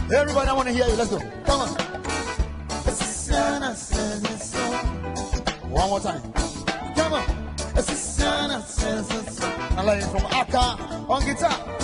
Everybody, I want to hear you. Let's go. Come on. One more time. Come on. I like it from Akka on guitar.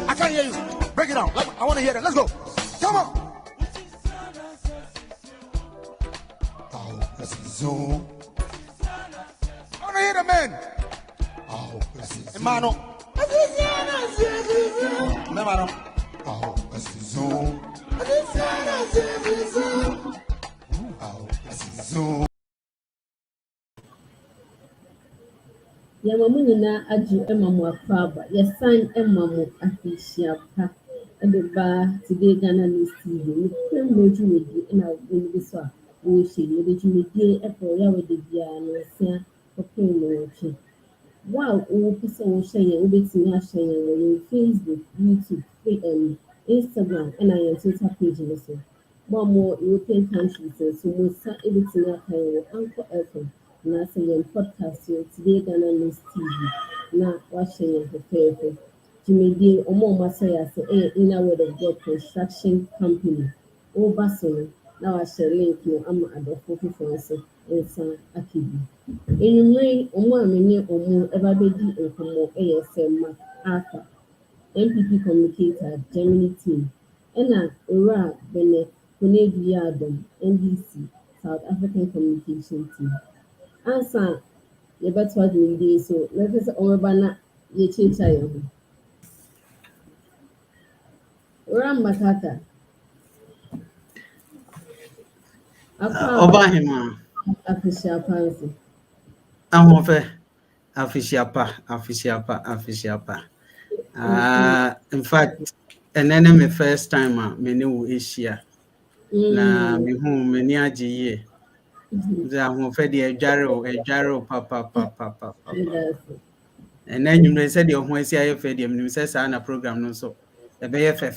I can't hear you. Break it down. I want to hear that. Let's go. Come on. Oh, let's zoom. I want to hear the man. Oh, let's zoom. Hermano. Hermano. Oh, let's zoom. Oh, let's zoom. Yamamuna aju emamu afaba yasan emamu afishiapa adeba today Ghana News TV ni premoju wedi na woni so wo she yede jumedie epo ya wedi bia no sia opin no chi wow wo pese wo share wo betimi a share wo Facebook, YouTube, Instagram and your Twitter page no so more European countries so mo sa ebetimi aka wo Anchor FM na say your podcast today Ghana News TV na watching your prepare Jimmy Omo Masaya say Inner Word of God Construction Company over so na wa share link no ama adofo fofo nso nsa akibi enyumre omo amenye omo eba bedi nkomo eyesema aka MPP communicator Germany team ena ora bene Konedi Adam NDC South African communication team ansa yebetwa dwundi so let's say omeba na ye checha ye ho ora makata Oba hima official policy ahofe afisiapa in fact enene me first time me ne wo Asia na me hu me ni agiye za ahofe de edware papa ena nyumre se de ho asi aye fe de me se sa na program no so e be ye fe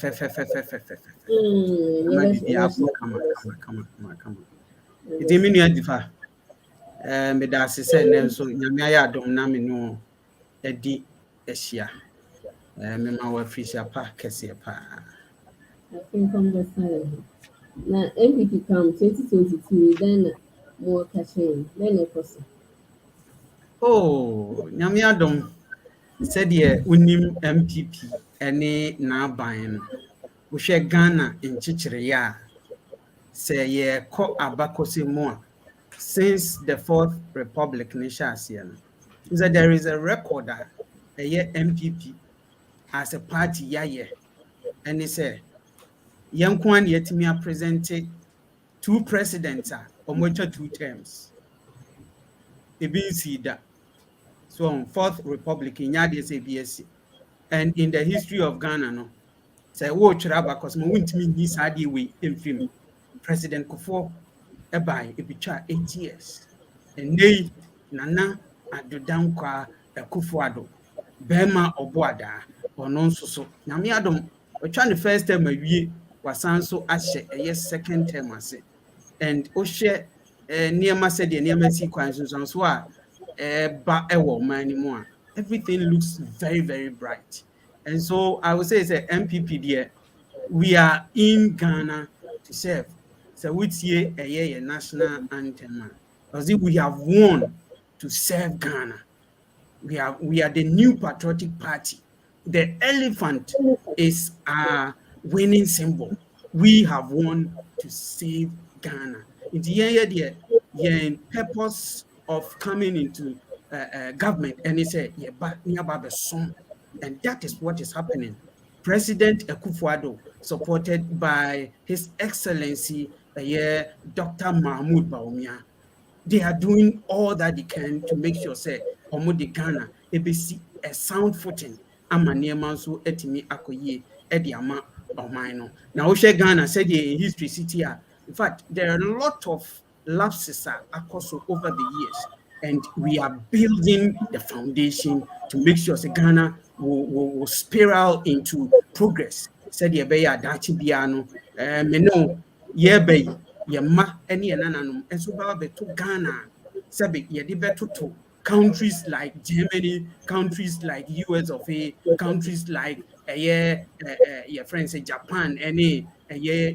ama bi apo kama iti mi nua difa me da se ne so nyame aye adom na me no edi Asia me ma wa fisha pa kese pa I think from the side na MPP come 2022 then more catching then e koso nyame adom se de unim MPP ene na ban no wo hwe Ghana enchichire ya se ye ko abakose mu a since the Fourth Republic nation no so there is a record a MPP as a party yaye and he say yankwan yetimi a present two presidents omocha 2 terms ebinsi da so on Fourth Republic in yade CBS and in the history of Ghana no say wo twira ba cause mo wuntimi ni saade we emfim President Kufuor ebai ebitwa 8 years and nei nana adodankwa Kufuor bema oboada ono nso so nyame adom otwa the first term awie wasan so ahye eye second term ase and ohye niema said the niema sequence so a ba ewo man mu a everything looks very very bright and so I would say it's a MPP there we are in Ghana to serve so which year a national anthem because we have won to serve Ghana. We are the new patriotic party. The elephant is our winning symbol. We have won to save Ghana. In the year, purpose of coming into government, and he said, and that is what is happening. President Akufo-Addo, supported by His Excellency Dr. Mahmoud Bawumia, they are doing all that they can to make sure say Omodi Ghana ebesi a sound footing ama niema so etimi akoye edi ama oman now Ghana said in history city in fact there are a lot of lapses akoso over the years and we are building the foundation to make sure say Ghana will spiral into progress said ye be ya dachi bia no me no ye be yema ene nananum enso ba beto Ghana sebe ye de beto to countries like Germany, countries like US of A, countries like your friends say Japan and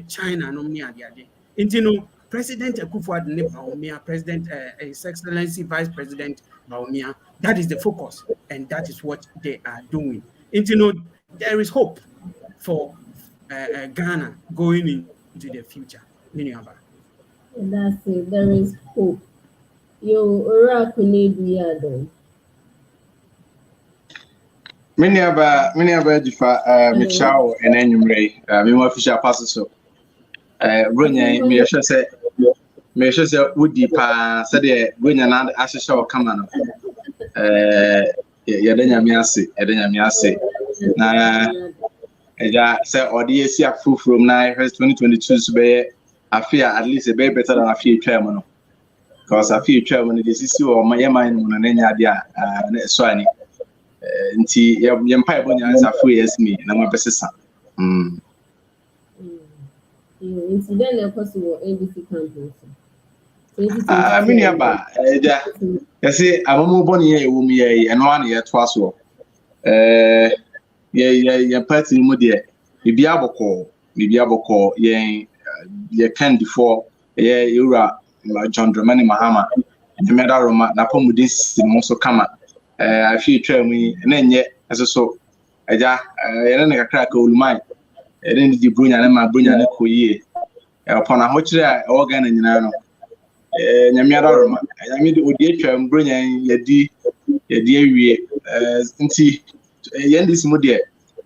China no me ade enti President Akufo-Addo ne Bawumia, President His Excellency Vice President Bawumia, that is the focus and that is what they are doing. Enti there is hope for Ghana going into the future. That's it. There is hope. Yo, ora Konedi Adam. Many aba difa Michao and Mmre me official pastor so Bronya me sure say would pa said the Bronya na ahyehyɛ o kama no yɛda nyame ase na eja say odi esi afufuro na 2022 so be afia at least be better than afia twam no because afia twam no this is o man no na nya ade na so ani nti yempa ebonya answer for yes me na mabesesa incident na possible NDC campaign mini aba eja yesi amomo boni ye ewo mi ye eno an ye to aso ye party mu de bibia boko ye you can before Ura John Dramani Mahama, the Meda Roma, Napomudis, also come. I feel trail me, and then yet, as a so, I don't a crack old mine. I didn't do Brunia and my Brunia Koye. Upon a hotel organ and Yano. Yamada Roma, I mean, the Udia and Brunia, Yadi, Yadi, Inti, Yandis Mudia.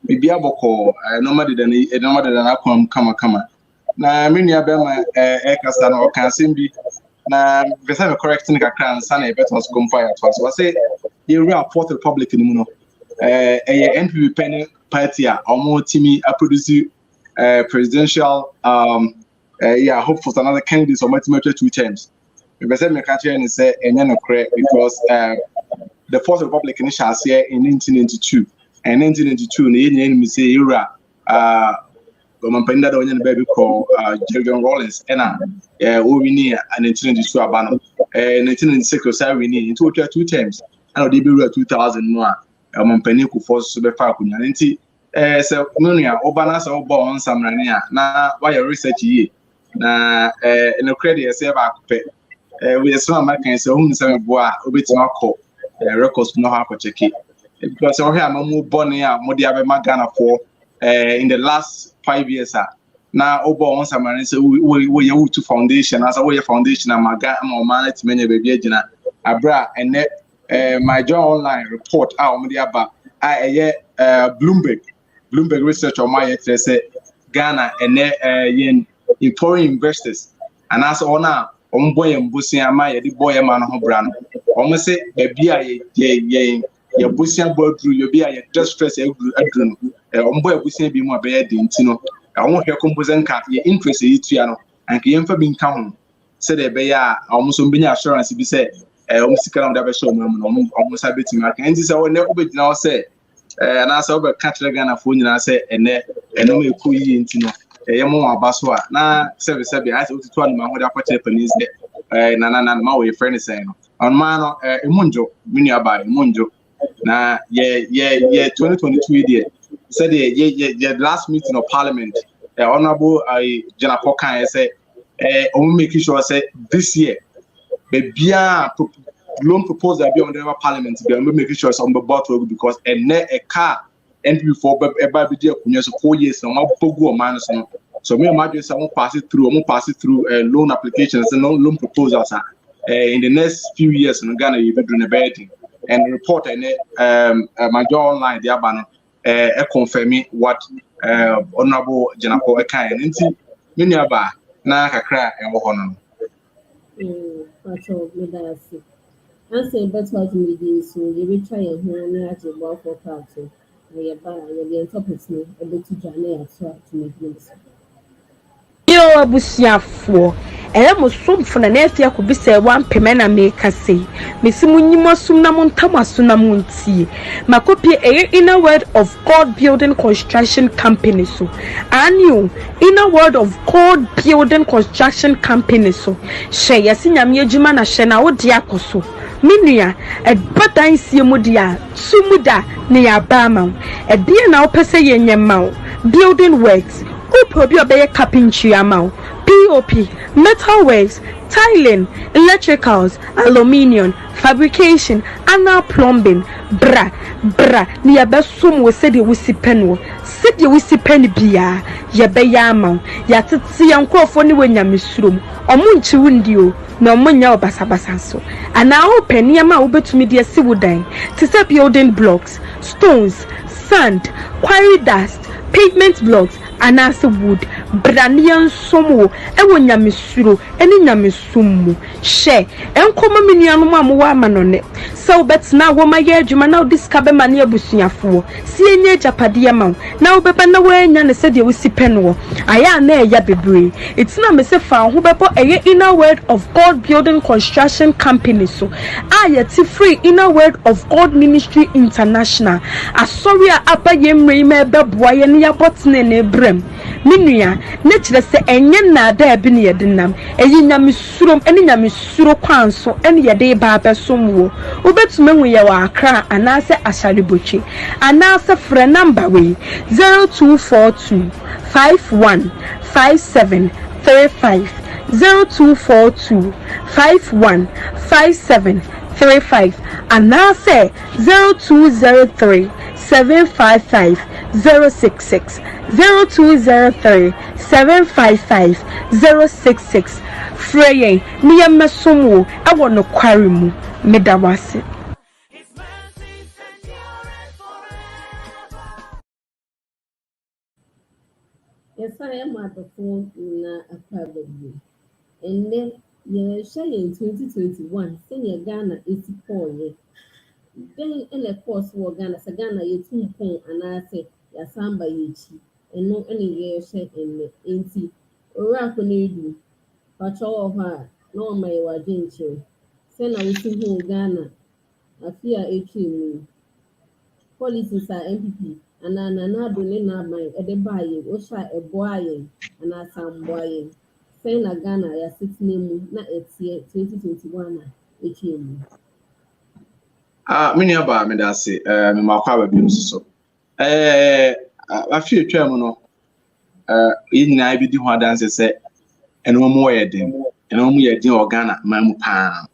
Maybe I will call no matter than I come. Now, many of them aircastan or can be. Now, because I'm correcting a crown, Sunny Bettles compare to us. I say, you are Fourth Republic in Muno. A NPP penny party or more Timmy, I produce presidential, hope for another candidate or multimeter 2 times. Because I'm a country and say, and then correct because the Fourth Republic initial here in 1992. And 1992, the enemy say, Ura, Mampenda, the baby called Jerry Rollins, and we need an 1992 Abano, 1996 we need 2 times. And the debut 2001, Mampenico force to be Falcon. So, Munia, Obanas or Bon Samrania, now why a research ye? Now, in a credit, as ever, with a small American, so whom some boy, obit Marco, records no half a check it. Because I have moved Bonia, Modia Magana for in the last 5 years. Now, over on some we are to foundation as a way of foundation. I'm a guy, I'm a man, it's many baby, Abra, and my job online report out Modiaba. Bloomberg research on my say Ghana and in foreign investors. And as on now, boy and Busia, my boy, man, Brand. Almost say, baby, your Busian boy through your beer, just stress a drone. Boy, Busian be more bad in Tino. I won't hear composing cat, your interest in Tiano, and Kian for being count. Said a bear, almost on being assurance, be said, almost come down the show, almost a bit. And this I will never be now say, and I saw a catch again a phone, and I said, and no me cool in Tino. A Yamo Baswa. Now, service, I told to one man with a Japanese, Nana, my friend is saying, on Mano, Munjo, Miniaba, Munjo. Now, 2022 year. Said the last meeting of Parliament, Honorable Jana Pokan said, making sure I said this year, baby, loan proposal be on the Parliament, be making sure it's on the bottle because a car entry for a baby dear 4 years, and I'll go minus. So me imagine someone pass it through loan applications and loan proposals. In the next few years in Ghana, you'll be doing a betting. And report and my job online the abano confirm what Honorable Janapo Ekan and many about na kakra and wohono. Patrol medasi. Answer better what me do so you try and hear me at your work for party. We are by the topics me a bit to journey at so to make this. Yo abusiafo mo som funa na afia ko bi se wan pemena me kase mesimu nyimo sum na montamaso na montie makopi Inner Word of God Building Construction Company so annual Inner Word of God Building Construction Company so she yesi nyame adwuma na she na wo de akoso minua ebadan sie mudia sumuda ne yabama de na wo pese yenyema building works Uprobi obeye carpentry amount, POP, metalworks, tiling, electricals, aluminium, fabrication, anal plumbing, bra, ni abesum we said you wisi penwo, said you wisi penny bia, ya beyama, ya titi yankofo ni wenya misrum, omunchi windio, no munya basabasanso, and now penny ama ubetumi dia siwudan, to building blocks, stones, sand, quarry dust, pavement blocks, anase wood branian somo ewo nyamesuro eni nyamesumu she enkoma menuanu mamuwa amanone so betna wo maye adwuma na diskabe mane abusuafo si enye japade ma na wo beba na wanya ne se de wo sipenwo aya na eya bebre itina me se fa ho bebo eye Inner Word of God Building Construction Company so ayeti free Inner Word of God Ministry International asori abaye mre me beboa ye ne yabotne ne minua ne kire se enye na da abi ne yedinam eyi nyamisurom ene nyamisuro kwanso ene yede ba abesomwo obetume hu ye wa akra anase asharebochi anase frɛ number we 0242 5157 35 0242 51 5735 and now say 0203 755 066 0203 755 066 Freye niya mesomo ewo no kware mu medawase. Yes, I am at the phone na akabedi. And then you share in 2021, senior Ghana 84 years. Then in the course war Ghana, Sagana, ye 2 pon, and I say, Yasamba Yichi, and no any year share in the ain't Oracle Patrol of her, no my wajincho. Send a wishing home Ghana, a fear me. Policies are MPP, and an another mine at the buying, Osha a boying, and a some boying. Send a Ghana, ya 6 name, not 2021, Many about me that say, my power bills so. A few terminal, in I be doing dance say, and no more wedding, and no more din organa, Mamu Pam.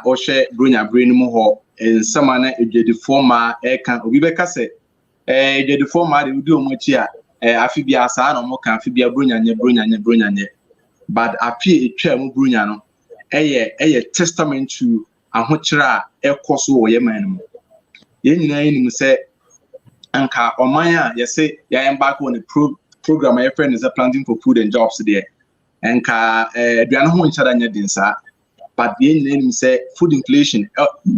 Oshe, bring more, and some manner, the former air can be better say, the former, they will do much here. Afibia San or more can Fibia Brunya, but appear a chair Brunyano, a testament to. Ahochira ekoso wo yeman mu ye nyina yin say anka omanya ye say ya embark on a program my friend is planting for food and jobs there anka aduane ho nchara nya dinsa but ye nyina yin say food inflation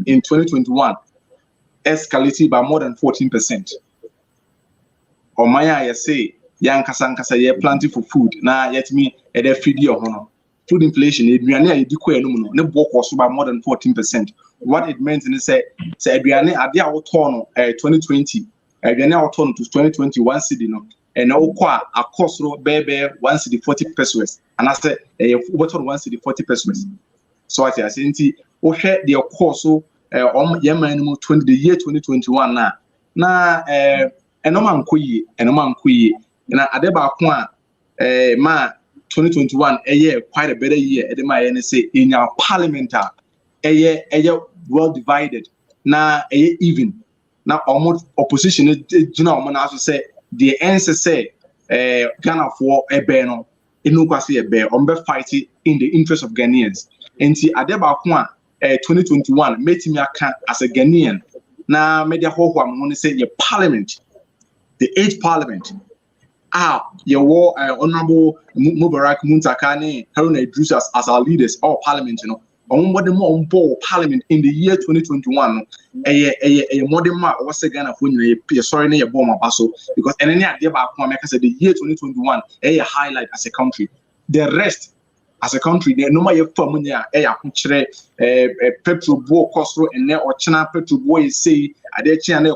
in 2021 escalated by more than 14%. Omanya ye say ya nkasa ye planting for food na yet me e dey feed your hono. Food inflation, aduane a yedi kwa no ne bo cost by more than 14%. What it means is say aduane ade a woto no 2020 aduane a woto no to 2021 cedi no and na wokwa akosro bebe 1 cedi 40 pesos and I say woto 1 cedi 40 pesos. So I say nti wo hwe the cost so yeman no 20 the year 2021 na enoma nkoyi na ade ba ko a ma 2021 a year quite a better year. Edema say in our parliament well divided. Now even now almost opposition say the answer say Ghana for a beno inukwasi a bear fighting in the interest of Ghanaians. And see Adeba 2021 made me as a Ghanaian. Now media ho want to say your parliament, the 8th parliament. Your war Honorable Mubarak Muntakane, Haruna Idris as our leaders, our parliament, on what the more on board parliament in the year 2021, a modern mark was again of when you sorry near Boma Basso, because any idea about said the year 2021, a highlight as a country. The rest as a country, there no more familiar petrol boy costro and there or China petrol boy say, Adechane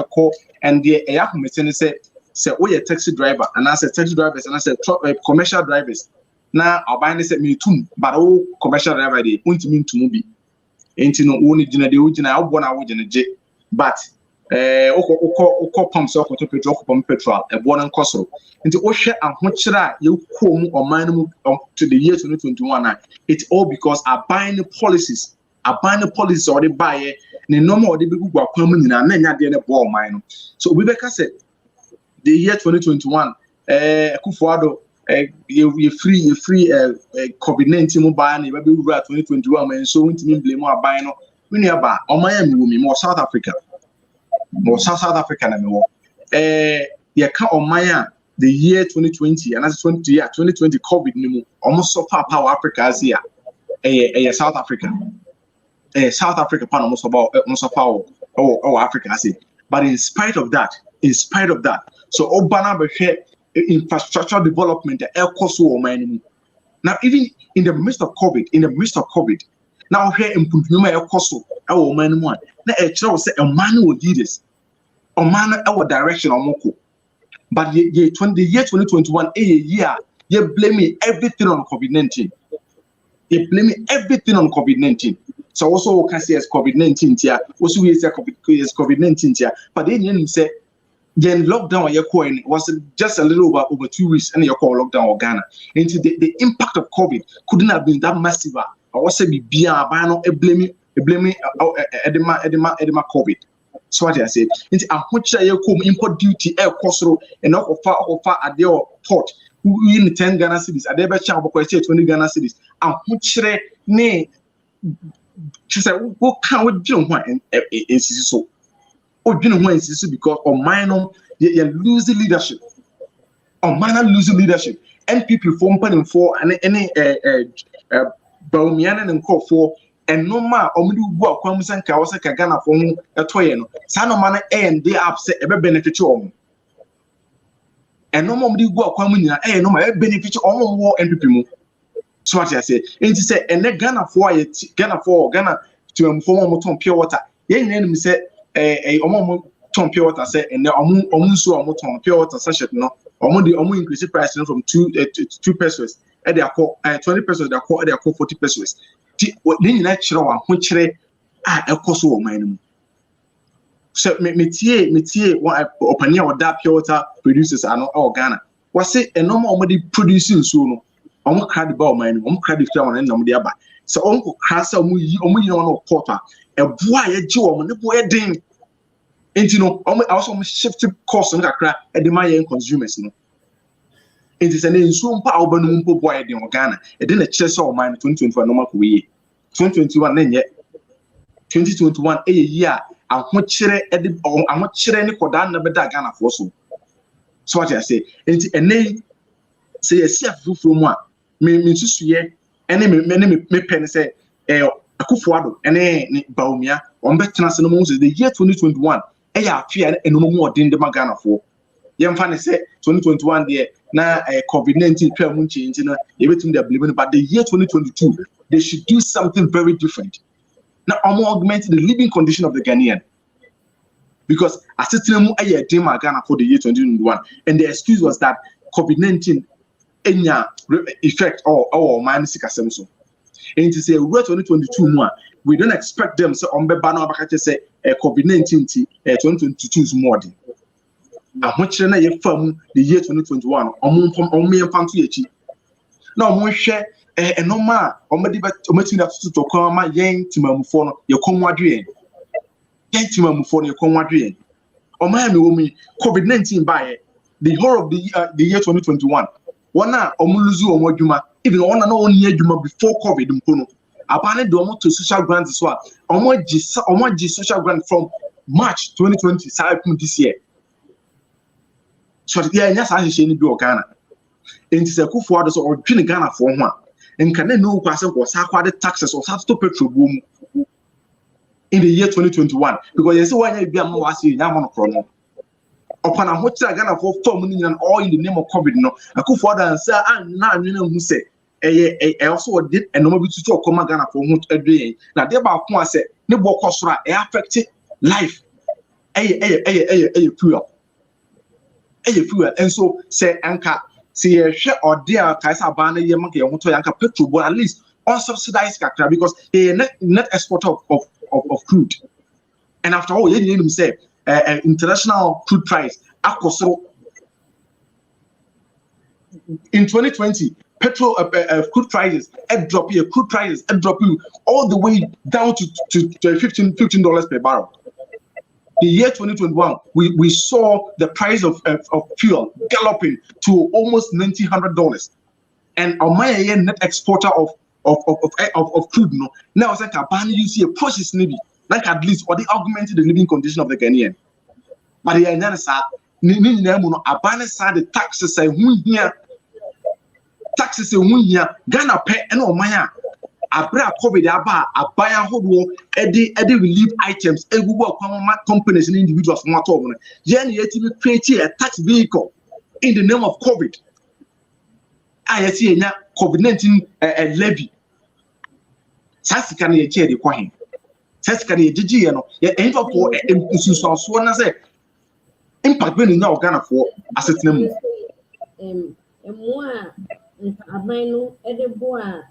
call, and the Ayaku say we a taxi driver and I said taxi drivers and I said commercial drivers. Now our buying said me too, but all commercial driver they want to mean to movie. Ain't no only dinner the original one hour in a jet. But pumps up to petrol pump petrol a born and costo. Into Osha and Honchera you come or mine to the year 2021. It's all because our buying policies. Already buy it. No more the people who are coming in and then at the end of ball mine. So we said the year 2021, Kufuado, you free COVID-19 mobile, maybe we were 2021, and so we need blame more buying. We need about Miami, more South Africa, South Africa, and more. You can't on Maya the year 2020, and that's 2020 COVID, almost so far power Africa as here, South Africa. South Africa, almost about power or Africa, I say. But in spite of that, so Obama infrastructure development, air cost now even in the midst of COVID, now here in Puntuma air cost our man one. Now a child say a man will do this, a man our direction or moko. But the year 2021, a year, you blaming everything on COVID-19. You blaming everything on COVID-19. So also can say as COVID-19 here, also we say COVID-19 here, but then you say Then lockdown was just a little over 2 weeks, and you call lockdown or Ghana. And the impact of COVID couldn't have been that massive. I was saying, be a blame edema COVID. So what I said, into a which I come import duty air cost and not offer at your port. Who in 10 Ghana cities, at the channel 20 Ghana cities, and which nay, she said, what can we do? And so. Or you know when it's because on minor you're losing leadership. On minor losing leadership. And people form for and any Baumian and call for and no more only work comes and Kawasaka Ghana for a toyeno. Sano man and they upset ever benefit you. And no more work coming and no more benefit all more and people. So what I say, and to say, and then Ghana for Ghana to inform more pure water. Yen enemy said. Tom pure water say and so pure water sachet no increase the price from 2 pesos at their call 20 pesos they call 40 pesos then you natural one which a cost of mine so me tie one opinion or that pure water producers are not all Ghana was say a normal producing so no credit about mine credit flower and the other so uncle crasa no quarter a boy a joe on the boy ding. And you know, also shifted costs on that crap at the Mayan consumers. You know, it is an insured power boy in Ghana. It didn't chess all mine 2021 normal way. 2021 then yet 2021 a year. I'm not sure any Kodan never Ghana for so. So what I say, and they say a chef from one. Me to ye, and me pen say, Akufuado, and Baumia, on Betras and Moses, the year 2021. Fear and no more than the Magana for. Young Fanny said 2021 there now COVID-19 12 change, everything they're believing, but the year 2022 they should do something very different. Now I'm augmenting the living condition of the Ghanaian because I said to them a team Ghana for the year 2021, and the excuse was that COVID-19 any effect or minus so. And to say, 2022 more, we don't expect them so on Bebano Bakate say COVID-19 2022 is more. And which you from the year 2021 on me and Fanti. Now, we share a normal or medical to come yang Timamufono, your comwadrian. Yang Timamufono, your comwadrian. Or my COVID-19 by the whole of the year 2021. One now, Omuluzu or Mojuma. Even one and only year before COVID, apparently the to social grants as well. Almost social grant from March 2020, this year. So yeah, yes, I say any do Ghana. And it's a coup for others or Ghana for one. And can they know person was the taxes or to petrol boom in the year 2021? Because you see why you be a more Yaman upon a hotel Ghana for 4 million all in the name of COVID. No, a coup for others and now you know who say. I also did a normal to talk Ghana for a day. Now, thereby, I said, no more cost affected life. Fuel. And so, say, Anka, see a share or dear Kaisa Bana Yamanka, Yanka petrol, but at least unsubsidized character because a net exporter of crude. And after all, you didn't say international crude price, in 2020. Petrol crude prices drop all the way down to $15 per barrel. The year 2021, we saw the price of fuel galloping to almost $1,900, and our net exporter of crude now it's like a ban you see a process maybe like at least or they augmented the living condition of the Ghanaian. But the answer, a ban the taxes say here. Taxes in Ghana pay and Omaya. Abra COVID aba abaya hodo edi relief items egugu companies and individuals from what over. Yen yet create a tax vehicle in the name of COVID. I see a COVID-19 levy. Sasikani chair the coin. Sasikani Gigi no ya enter for so na say impact when now Ghana for asset name. Abano edeboa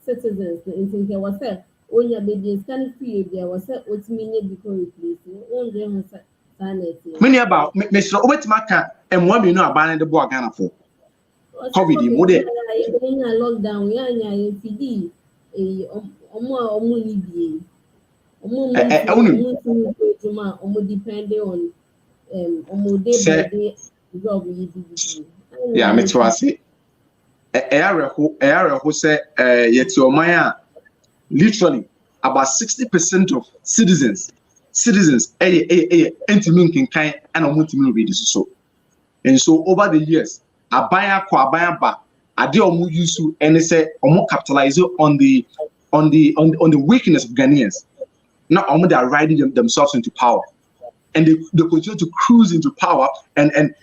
citizens in there was said, oh, yeah, baby is kind of free. There was said, what's meaning because replace on them Many about Mr. Obetimaka and 1 million abandoned the board Ghana for COVID. You did a lockdown, yeah, PD, depending on day by day job you do. Yeah, me too. I say, area who say, yet your Maya, literally about 60% of citizens, anti-minking kind and multi-million so. And so over the years, a buyer ba, a deal mu use and say or capitalize on the weakness of Ghanaians. Not only they are riding themselves into power, and they continue to cruise into power and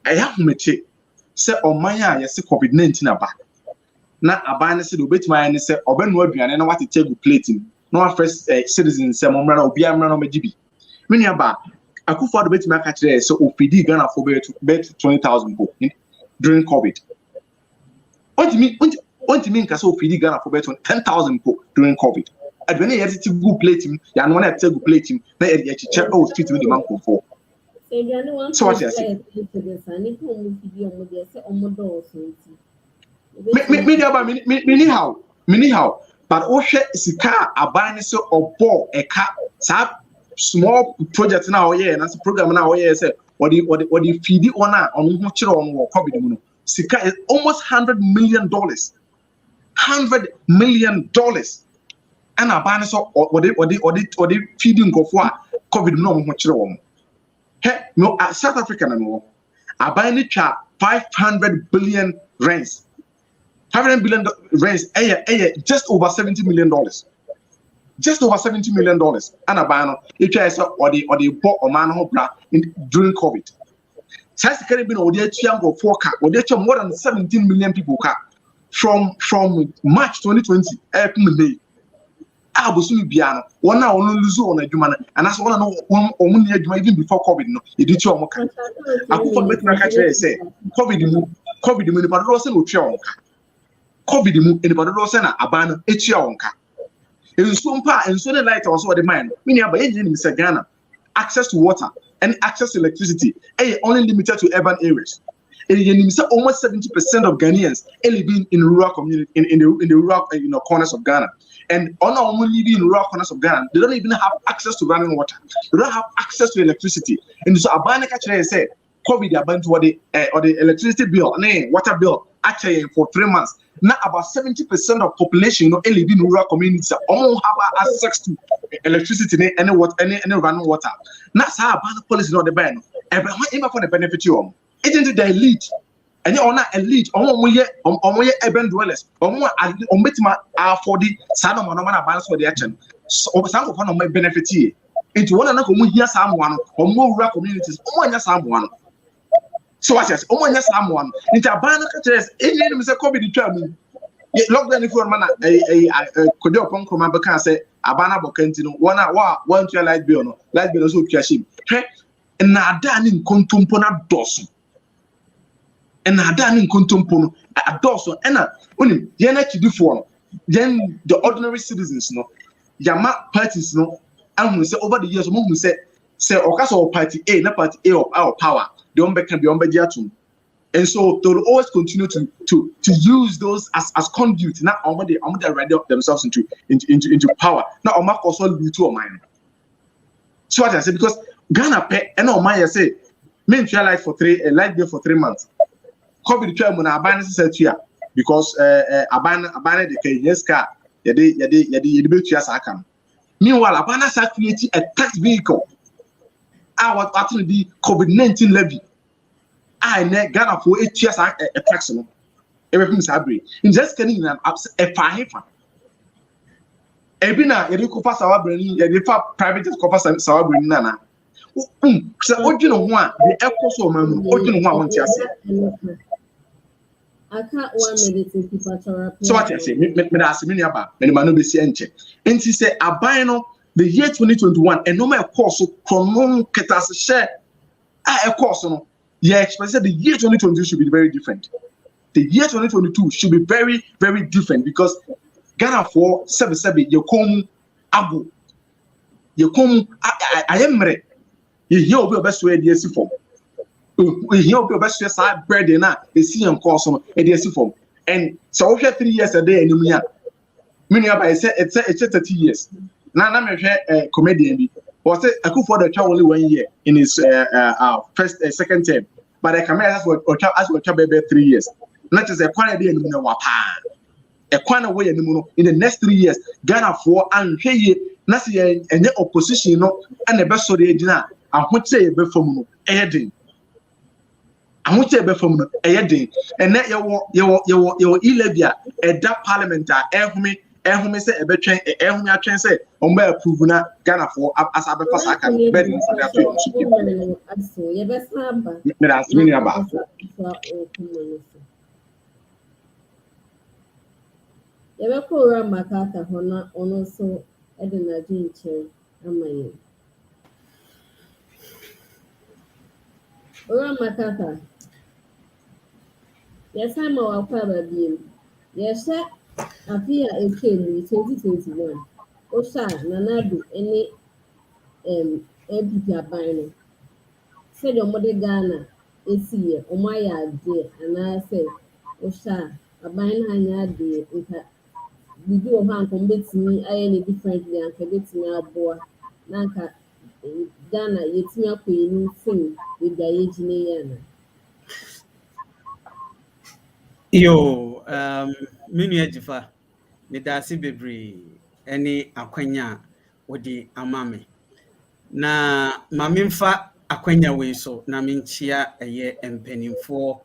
I have to say Maya yes COVID-19 aba. Na abana say obet my say obenu aduane na what take plating. No first citizens say mo mra na obi amra na magibi. Many aba akufo do bet my catch there so OPD Ghana for bet 20,000 people during COVID. What do you mean ka so OPD Ghana for bet 10,000 people during COVID? Aduane yet to go plating ya no na take go plating na e check oh street with the man for. So what you say? Anyhow, but Osha Sika abane so obo eka sa small project now here and as a program now here say what the feed on ho chire on COVID mu Sika is almost $100 million. $100 million. And abane so what the feeding go for COVID no ho chire on. Hey, no, South Africa no. Abane cha 500 billion rands. 500 billion rands, just over $70 million. Just over $70 million. And abano, if you say or the bought or man during COVID. Size Caribbean or the Chiango 4 car, or they more than 17 million people car from March 2020. May. Abusumi biano one now only lose on a human and that's one only even before COVID no you did your moka akufa met na catch say COVID mu but also no twa onka COVID mu in but also na abana etua onka enso mpa enso the light also the mine me aba yin say Ghana access to water and access to electricity only limited to urban areas. Almost 70% of Ghanaians living in rural community in the rural corners of Ghana. And not only living in rural corners of Ghana, they don't even have access to running water. They don't have access to electricity. And so Abane actually said, COVID about or the electricity bill, water bill actually for 3 months. Now about 70% of population living in rural communities all have access to electricity and running water. That's how Abane policy not the ban. Even for the benefit you. Isn't the elite? And you're not elite. Urban dwellers. Betima for the Sadam or Nomana balance for the action. So, some of my benefit here. Into one another, someone or more rural communities. Someone. So, I says, someone. Into a banner catches, Mr. COVID determined. Lockdown if you're man, a Kodio Ponko can say, Abana Bocantino, 1 hour, 1 to a light bill, so cashing. And now done in Contumpona Dawson. And I done in Contumpono at Dawson. And when you to do for then the ordinary citizens, Yama parties, and we say over the years, we say, Okaso party A, not party A of our power, the Ombe can be Ombe. And so they will always continue to use those as conduit, not on they ready themselves into power. Now, Oma also be to a mine. So what I say, because Ghana pay, and Oma say, men try life for 3 for 3 months. COVID chairman abandon said here because abandon the Kenyan car meanwhile abandon created a tax vehicle. I was actually the COVID-19 levy. I net Ghana for 8 years a tax no. Everything sabi. In just getting an a fine. Ebina yedi pass our brain yedi private pass our brain nana. So what you know one the echo so man what you know one want to say. I can't 1 minute in people. So what I say, me ask me about me no be see enche. And she say abano the year 2021 and no more course so promote ketas share a course no. Yeah, expect the year 2022 should be very different. The year 2022 should be very very different because Ghana for 77 you come abu you come I Mmre hear obi best way dey see form. We hear obi best side bread na e see en course no e dey see form. And so we 3 years a day anymia. Many about say it's 30 years. Now me hwe comedian bi. Was say Akufo-Addo only 1 year in his first second term. But I come as what 3 years. Not just a quite day in the a quite way in the next 3 years. Ghana for and hey, Nasi and opposition no and the best of the dinner. I would say before heading. I would say before heading. And that your Ilebia at that parliament ehumi say ebetwen ehumi atwen say omba approve na Ghana for as abefasa aka bed in for that so ye be samba me da asimi aba ye be ko ra makata hona ono so e de na jinche amaye ora makata ye sama wa kwa babiem ye sha Afia Ekemu 2021. Osha Nanadu any MPP abino. Said your mother Ghana AC Omaya de and I say Osha abine hanya de we do a hand commit me any differently and commit me a boa Nanka Ghana yet me up sing with the age in Yo, Minu Ejifa, Medasi Bebre, any akwenya wodi amame. Na mamimfa akwenya we so na minchia eye empenimfo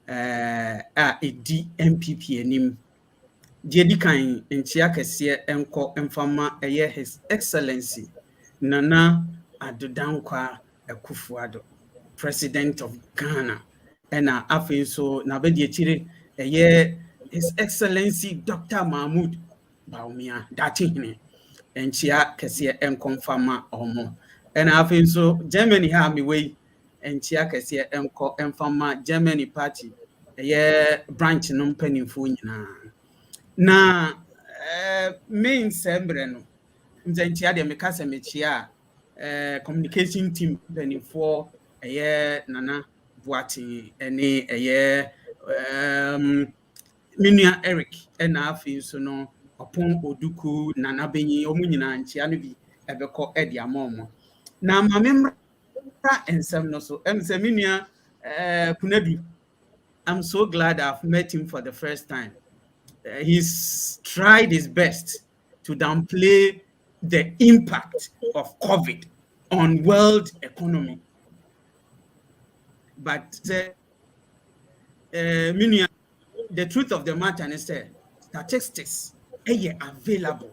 a edi MPP anim. Diedi kan nchia kese enko emfama eye His Excellency Nana Addo Akufo-Addo, President of Ghana. Ena afin so na bedi chire His Excellency Dr. Mahmoud Bawumia datihne enchia kese enkonfama omo. Ena afin so Germany ha mi we enchia kese enko enfama Germany party branch no mpanimfo nyina. Na main sembre no nzenchia de mekasa mechia communication team mpanimfo Nana Boati any Minia Eric and afi so no upon Oduku Nana Benyi omunyina nchia no bi ebeko edi amomo na mamemra ensem no so Minia Kunadu. I'm so glad I've met him for the first time. He's tried his best to downplay the impact of COVID on world economy. But the truth of the matter is statistics are available.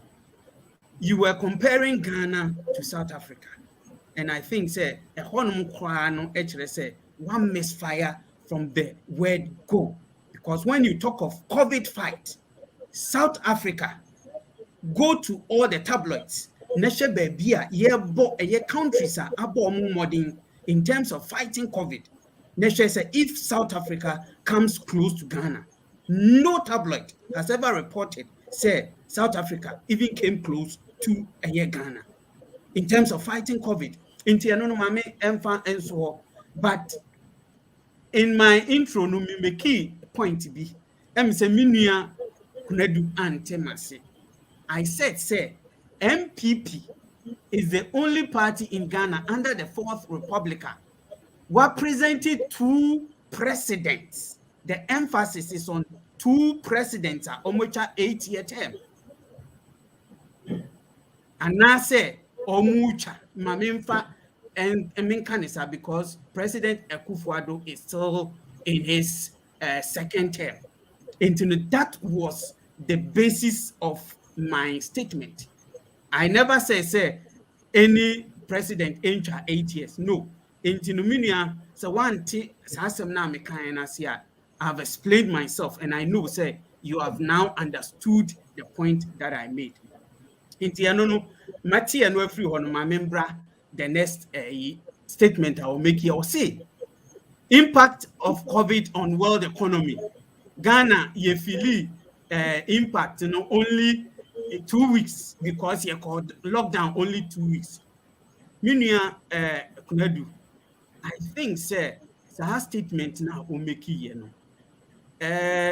You were comparing Ghana to South Africa. And I think one misfire from the word go. Because when you talk of COVID fight, South Africa, go to all the tabloids. Countries are modern in terms of fighting COVID. If South Africa comes close to Ghana, no tabloid has ever reported say South Africa even came close to Ghana in terms of fighting COVID. But in my intro, no me key point be I said, say, MPP is the only party in Ghana under the Fourth Republican who presented 2 presidents. The emphasis is on 2 presidents, Omocha 8-year term. And now say, Omucha, Mamimfa, and Minkanisa, because President Akufo-Addo is still in his second term. And that was the basis of my statement. I never say any president enter 8 years. No. So one thing I've explained myself, and I know say you have now understood the point that I made. Mati and every one my member, the next statement I will make here, say impact of COVID on world economy. Ghana, ye feel impact, only 2 weeks because you called lockdown only 2 weeks. Minia I think, sir, that statement now will make you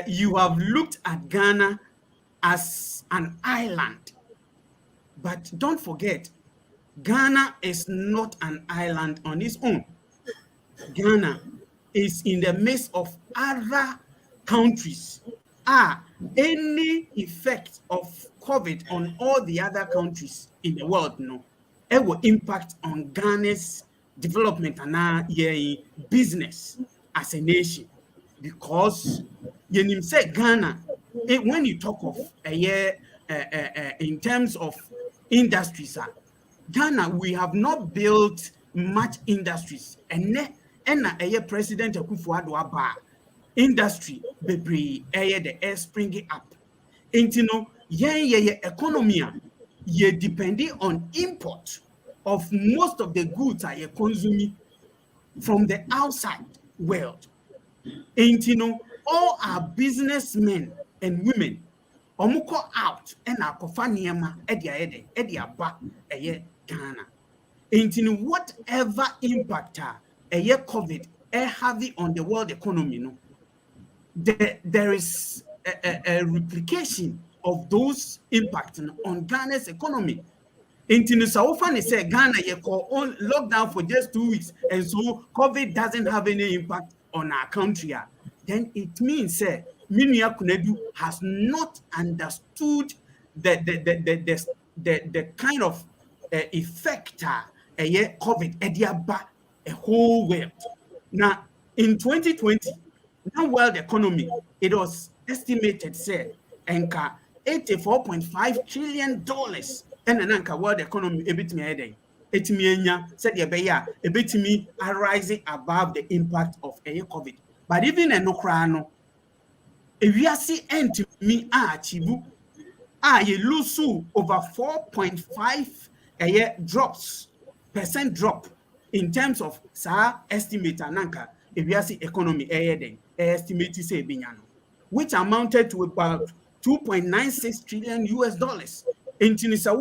you have looked at Ghana as an island, but don't forget, Ghana is not an island on its own. Ghana is in the midst of other countries. Any effect of COVID on all the other countries in the world, it will impact on Ghana's development and business as a nation. Because you say Ghana, when you talk of a year in terms of industries, Ghana, we have not built much industries. And a President Akufo-Addo aba industry bebree the air springing up. And economy ye depending on import of most of the goods are consuming from the outside world. And all our businessmen and women omukọ out and akofa niema edi aba Ghana. And whatever impact COVID heavy on the world economy, there is a replication of those impacts on Ghana's economy. And so often say Ghana on lockdown for just 2 weeks, and so COVID doesn't have any impact on our country. Then it means Minia Kunedu has not understood the kind of effect COVID ediaba a whole world. Now in 2020, now world economy, it was estimated enka $84.5 trillion and ananka world economy ebitimi eden etimi enya said ebitimi rising above the impact of COVID. But even a Nokware no ewiase entimi achieve you lose over 4.5 percent drop in terms of estimate ananka ewiase economy estimate say binyano, which amounted to about $2.96 trillion. In Tunisia,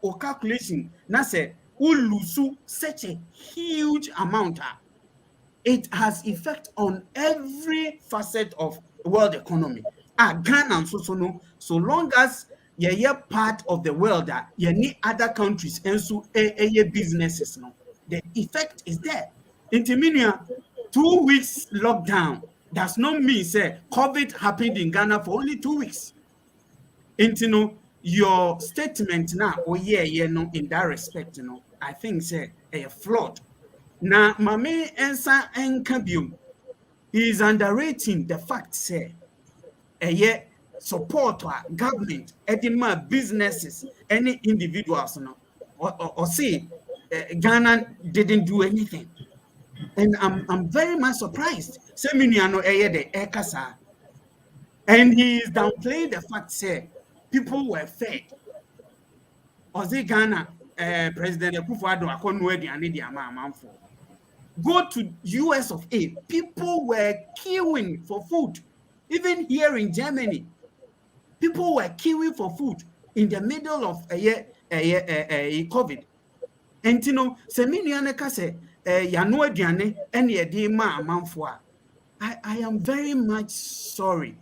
or calculation, na say we lose such a huge amount. It has effect on every facet of the world economy. Ghana so long as you're part of the world that you need other countries and so businesses, the effect is there. In Timinia, 2 weeks lockdown does not mean COVID happened in Ghana for only 2 weeks. And your statement now, in that respect, I think a flawed. Now, Mame Ensa Enkabium, he is underrating the fact support government, edema businesses, any individuals, or say Ghana didn't do anything. And I'm very much surprised. And he is downplaying the fact people were fed. Ozi Ghana, President Akufo-Addo go to US of A. People were queuing for food. Even here in Germany, people were queuing for food in the middle of COVID. And I am very much sorry.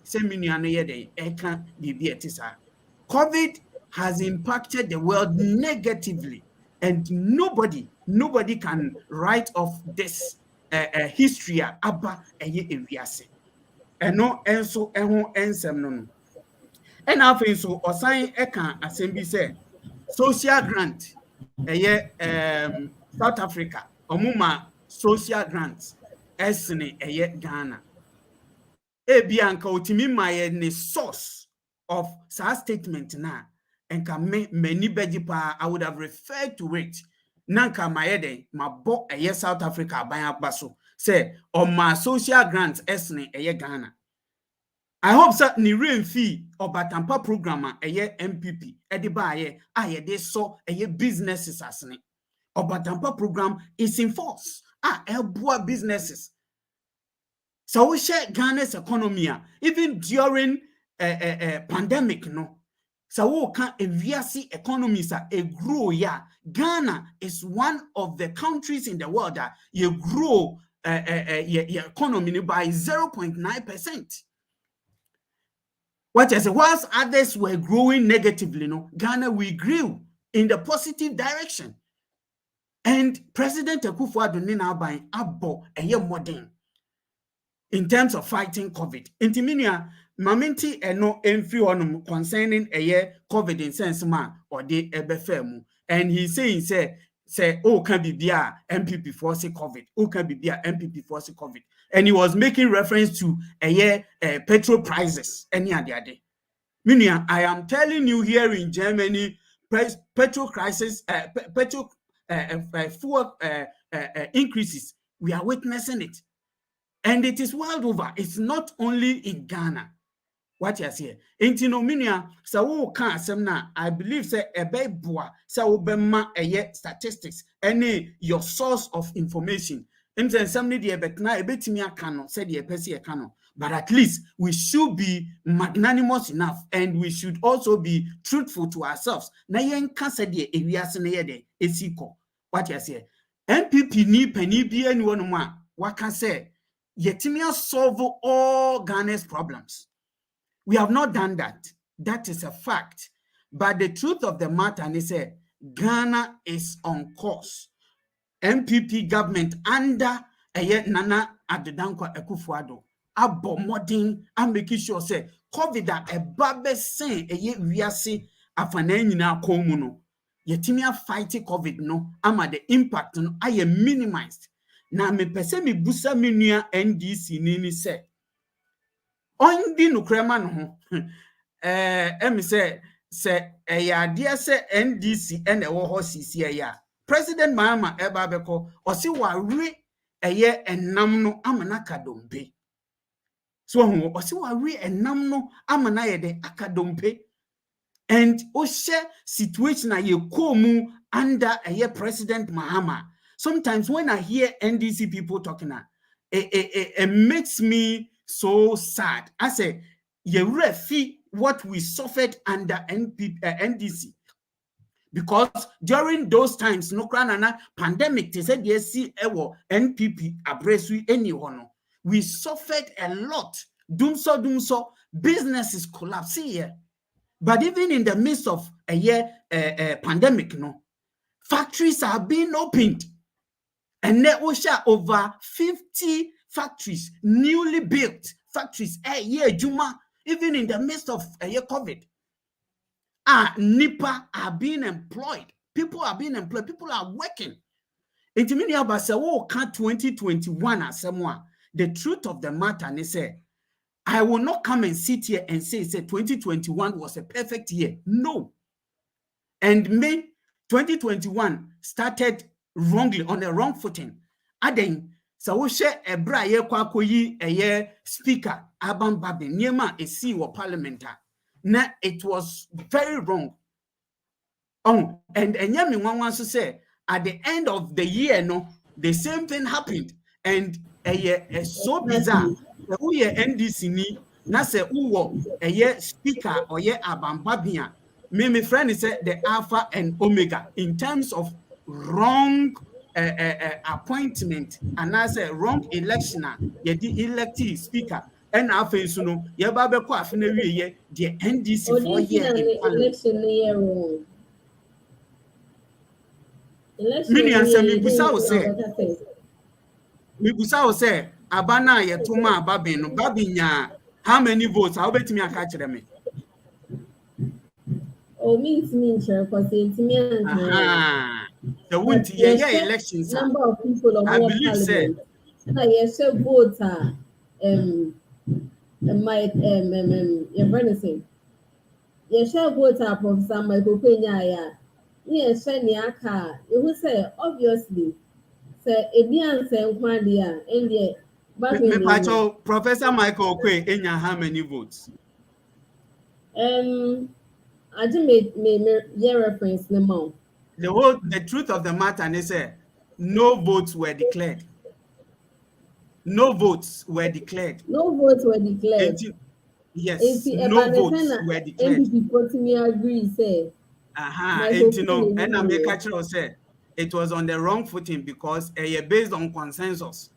COVID has impacted the world negatively, and nobody can write off this history about ewiase. Eno enso eho ensem no. And after so osan eka assembly say social grant South Africa omuma social grants esne Ghana. Ebianka otimi maye ne source of sa statement na enka many bejipa I would have referred to it. Nanka mayede mabo South Africa aban baso say on my social grants esne Ghana. I hope that ni rain fee or batampa programmer MPP ediba they saw businesses asne or batampa program is in force elboa businesses. So we share Ghana's economy even during pandemic So can eviasi economies a grow ya. Ghana is one of the countries in the world that you grow your economy by 0.9%. What I say, whilst others were growing negatively, no, Ghana we grew in the positive direction. And President Akufo-Addo now by abo eye modern in terms of fighting COVID. Intiminia mamenti eno emfi onum concerning COVID in sense ma or de ebefemu. And he's saying say oh can be bia MPP for COVID. Oh can be bia MPP for COVID. And he was making reference to petrol prices any ade. Minia, I am telling you here in Germany, petrol crisis, petrol fuel increases. We are witnessing it. And it is world over. It's not only in Ghana. What you say? Intinominia, so can semna. I believe say ebe boa, so bema statistics, any your source of information. Somebody the ebetna ebetimia cano, said the epesi cano. But at least we should be magnanimous enough and we should also be truthful to ourselves. Na yen kan said the ewiase na yede esiko. What you say? MPP ni penny bi anyone ma. What can say? Yetimia solve all Ghana's problems. We have not done that. That is a fact. But the truth of the matter is Ghana is on course. MPP government under Nana Addo Akufo-Addo abo modern and making sure say COVID a babe sen wiase afana nyina komu no. Yetimia fighting COVID no ama the impact no aye minimized. Na me pese me busa me nua NDC ni se ondi Nokware Mmre no emi se ade se NDC ene wo ho sisi ya President Mahama eba beko osi ware enam no amana kadompe so hu osi ware enam no amana yede akadompe and o share situation na ye komu under President Mahama. Sometimes when I hear NDC people talking, it makes me so sad. I say, you refi what we suffered under NDC. Because during those times, no crana pandemic, they said yes, see NPP abresu anyone. We suffered a lot. Doomso, businesses collapse here. But even in the midst of a pandemic, no, factories are being opened. And there was over 50 factories, newly built factories, Juma, even in the midst of COVID. NIPA are being employed. People are being employed. People are working. It means about 2021 as someone. The truth of the matter is I will not come and sit here and say 2021 was a perfect year. No. And May 2021 started wrongly, on a wrong footing. Aden, so we share a braye kwakoyi a speaker, Aban Babi, Niema, a C or parliamentar. Na, it was very wrong. Oh, and Yami wants to say, at the end of the year, no, the same thing happened. And so bizarre. We NDC ni, na se uwo, speaker or Aban Babia. My friend is the Alpha and Omega in terms of wrong appointment and I say wrong election. The elected speaker and after no ye ba be ko afena wie the NDC 4 year election year wrong. Mini answer me busa wo say abana ye toma babin no babinya how many votes how betimi aka kire me oh means because it's me the winter yeah elections number of people on I believe say na yes vote my your brother say yes vote Professor Michael Kwenya ya yes ni aka you say obviously say ebian say nkwade a ende back me pacho Professor Michael Kwenya how many votes I just made your reference the amount. The truth of the matter is no votes were declared. No votes were declared. No votes were declared. Yes, no votes were declared. MPP agree say. And you know, and I make a say it was on the wrong footing because based on consensus.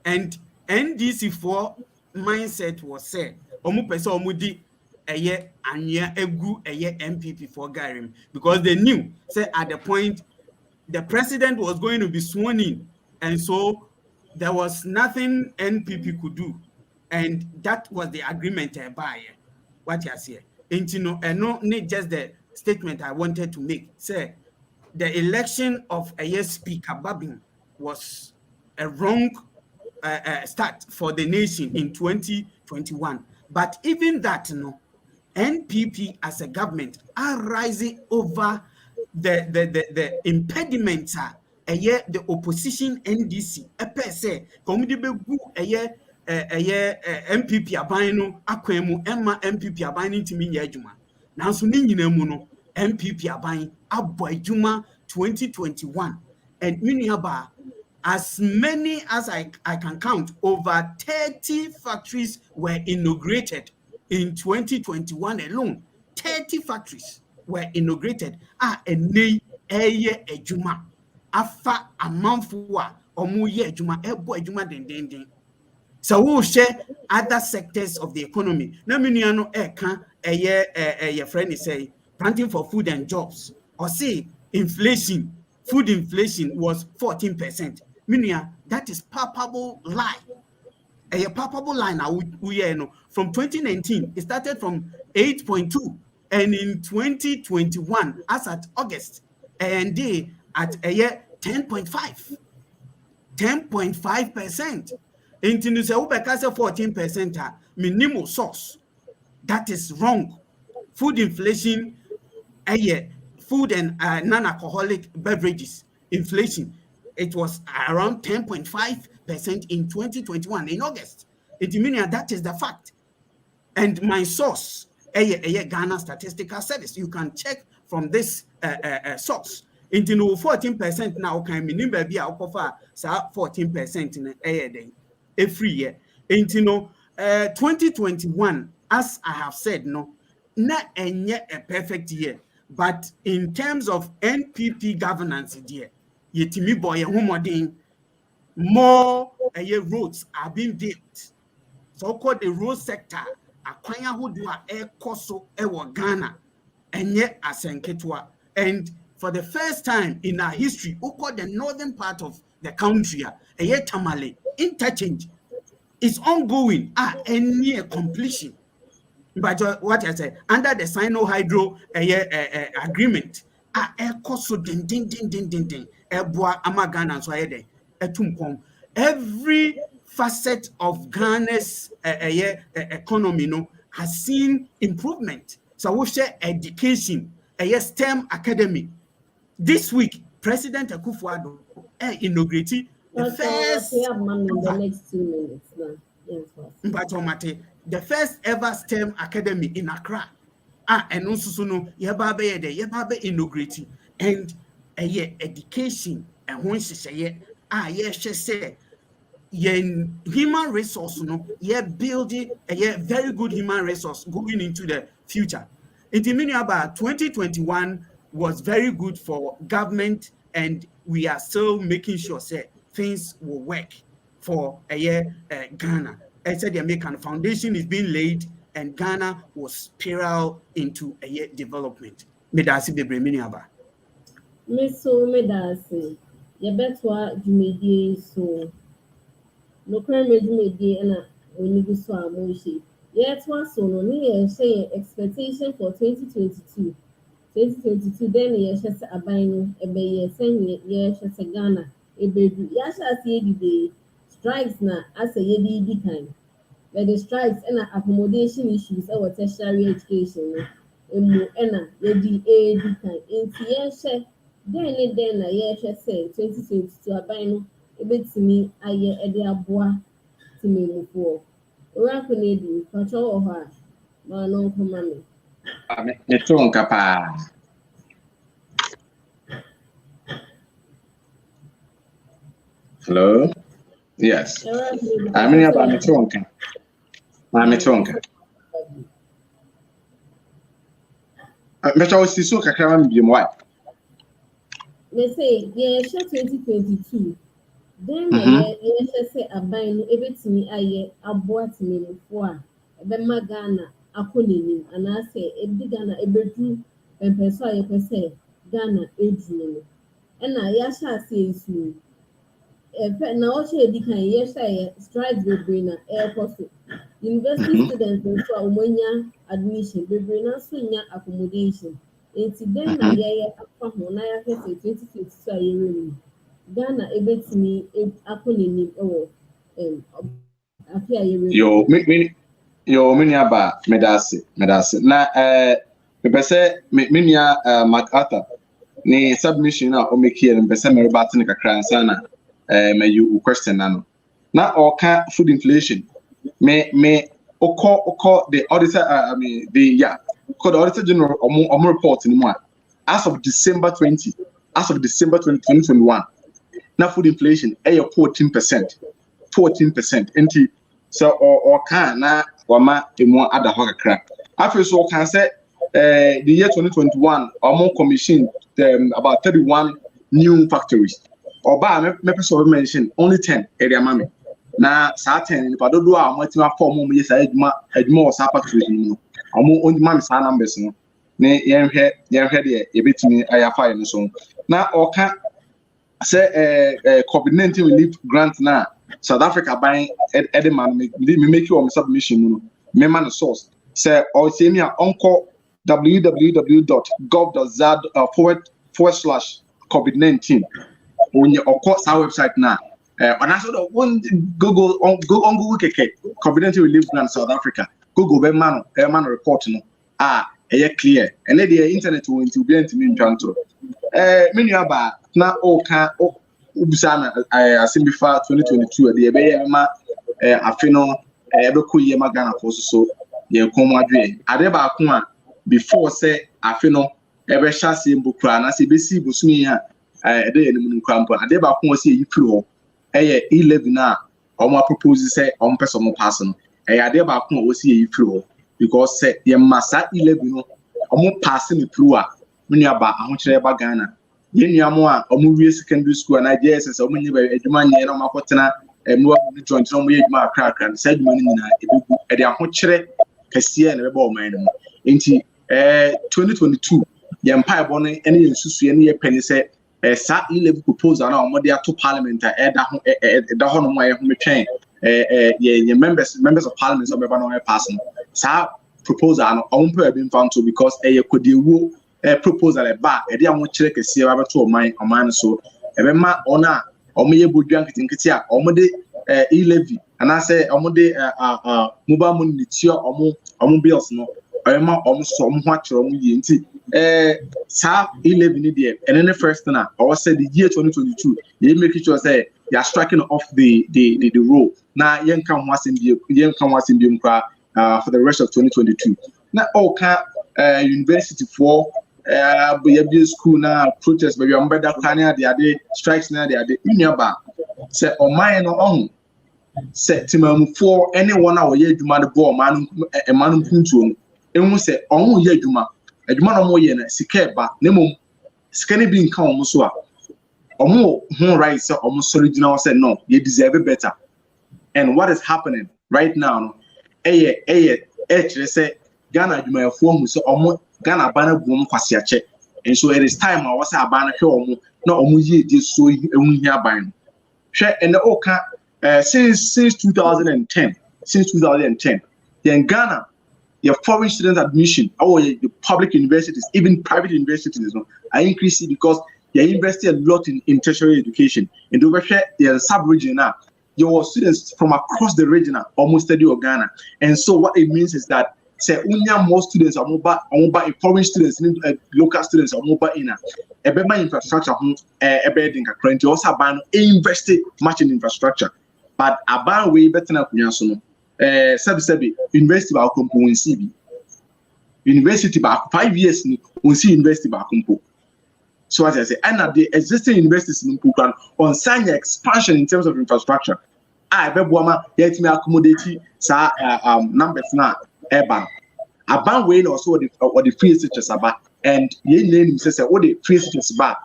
And NDC4 mindset was said, omu pese omu di anya egu MPP for Garim, because they knew say at the point the president was going to be sworn in, and so there was nothing NPP could do, and that was the agreement by what you say. And you know, and not just the statement I wanted to make. Say the election of Speaker Babin was a wrong start for the nation in 2021. But even that, NPP as a government are rising over the impediments the opposition NDC per se comedy be MPP aban no akwan mu emma MPP aban no ntimi nya adwuma nanso ne nyina mu no MPP aban abɔ adwuma 2021 and menuaba as many as I can count, over 30 factories were inaugurated in 2021 alone. 30 factories were inaugurated. Ene eye ejuma. Afa amanfua omuye ejuma ebo ejuma den. So we'll share other sectors of the economy. Na minuano eka eye friend say planting for food and jobs. Or say inflation, food inflation was 14%. Minia, that is palpable lie. A palpable lie now from 2019, it started from 8.2, and in 2021, as at August, and they at a year 10.5. 10.5%. Into the 14% minimum source. That is wrong. Food inflation, food and non-alcoholic beverages inflation. It was around 10.5% in 2021 in August. It means that is the fact. And my source, Ghana Statistical Service, you can check from this source. Into 14% now can mean baby alcohol 14% in every year. Into 2021, as I have said, not a perfect year, but in terms of NPP governance, dear. Yetimi boy homodin more roads are being built. So called the road sector akwanya hodua ekoso ewo Ghana enye asenketwa. And for the first time in our history, the northern part of the country Tamale interchange is ongoing any completion. But what I said, under the Sino-Hydro agreement, every facet of Ghana's economy has seen improvement. So we share education, STEM academy. This week, President Akufo-Addo inaugurated the first. The next 2 minutes now. Yes, the first ever STEM academy in Accra. And also yebabe inaugurating and education and when she say she say human resource building a very good human resource going into the future. In the meaning about 2021 was very good for government, and we are still making sure say things will work for Ghana. I said the American foundation is being laid, and Ghana will spiral into a development. Medasi bebre miniaba. Meso medasi. Yebetwa jumedi so. Nokware Mmre jumedi na onigu so amoshi. Yetwa so no ni say expectation for 2022. 2022 then ye shese aban no ebe ye senye ye shese Ghana ebedu. Ya shase edide strikes na as a yedi kan. Where the strikes and accommodation issues our tertiary education emu ena yedi kan enti ye hye den na ye hye say 2022 aban no ebetimi aye ede aboa timemufo ora ko na edi pacho o ha ma no nkoma me Netron kapa. Hello? Yes. I mean about Netron. Mecha o si so kakra ma bi mo why. They say yeah, 2022. Then say aban no ebetimi aye aboatimi no fo a ebema Ghana akonenim ana say ebi Ghana ebedu empeso aye pese Ghana edru no. Na ya sha ase esu. Na o che edi kan ye sha strides bebre na airport. University students nso a omonya admission bebre na so nya accommodation. Enti then na ye afa ho na ya kese 2022 aye remu. Ghana ebetimi akonenim ewo afi aye remu. Yo me aba medase na me pese me nia MacArthur ni submission na o make here me pese me rebate ne kakra nsa na me you question na oka food inflation me oko the auditor the auditor general omo report ni mo as of December 2021 na food inflation 14% enti so or can na wama emu ada ho kakra afi so can say the year 2021 omo commission about 31 new factories oba me person mention only 10 area mame na sa 10 ni padodo a mo tima form mo yesa adwuma o sa factories ni omo only mame sa numbers no ne yenhwe de ebetimi ayafa no so na oka say COVID-19 relief grant na South Africa buying Edeman me make you submission me man source say or say me onko www.gov.za/COVID-19 on your our website now on also one Google on Google COVID-19 relief grant South Africa Google be man report no clear and the internet will be into me ntwanto me nua ba na oka ubisana asim before 2022 the ebe ma afino ebe koye magana for so ye komo adwe ade ba ko a before say afino ebe hyase mbukura na se besi bosumi a ede ye nimu nkrampo ade ba ko se yi firi ho eye 11 na omo propose say omo person mo pass no ade ba ko o se yi firi ho because say ye masa 11 no omo pass me through a me nua ba ahokere ba Ghana yenuamo a omuwie secondary school na JSS omunye ba adwuma nye na makotena emwa ni joint no moye adwuma akrakra sa adwuma ni nyina ebebu e de ahokere kase na beba o man no enti 2022 ye mpa ebo no ene yensusue ne ye pani se sa level proposal na omode ato parliament a eda ho no mo aye ho metwen ye members of parliament so beba no pass no sa proposal no ompa be mfanto because ye kodewu proposal ba e dey am kire kese ba beto oman so e be ma ona omoye bodwan kitinkiti a omode e-levy ana say omode mobile money tio omo bills no e ma omo so omo ho akire omo ye nti sa e-levy ni dey and first na or say the year 2022 you make sure say you are striking off the roll na yen kan ho asem bi nkwa for the rest of 2022 na oka university for be school na protest but we am better kanya the strikes na the nyaba say o man no on say timamfo anyone a ye adwuma de bo man puntuo ehun say on ye adwuma no mo ye na sika ba na mom sika ne bi nka o mo so a o mo ho right say o mo original say no you deserve better and what is happening right now no say Ghana adwuma yefo hu say o mo Ghana bana gum kwasiache and so it is time I was abana hwe omo na omo ye die so ehun hia ban hwe and oka since 2010 in Ghana your foreign student admission or the public universities even private universities are increasing because they invest a lot in tertiary education and over here the sub-region now your students from across the region almost study of Ghana and so what it means is that say unya more students are mobile foreign students local students are mobile in a better infrastructure din ka currently also ban invest much in infrastructure but aban we better na kunya so no sabi university ba kompo CB university ba 5 years ni on see university ba kompo so as I say and the existing universities in program on sign expansion in terms of infrastructure beboama yet me accommodate sa numbers na Aban we also the free teachers about and ye name says what the free cities back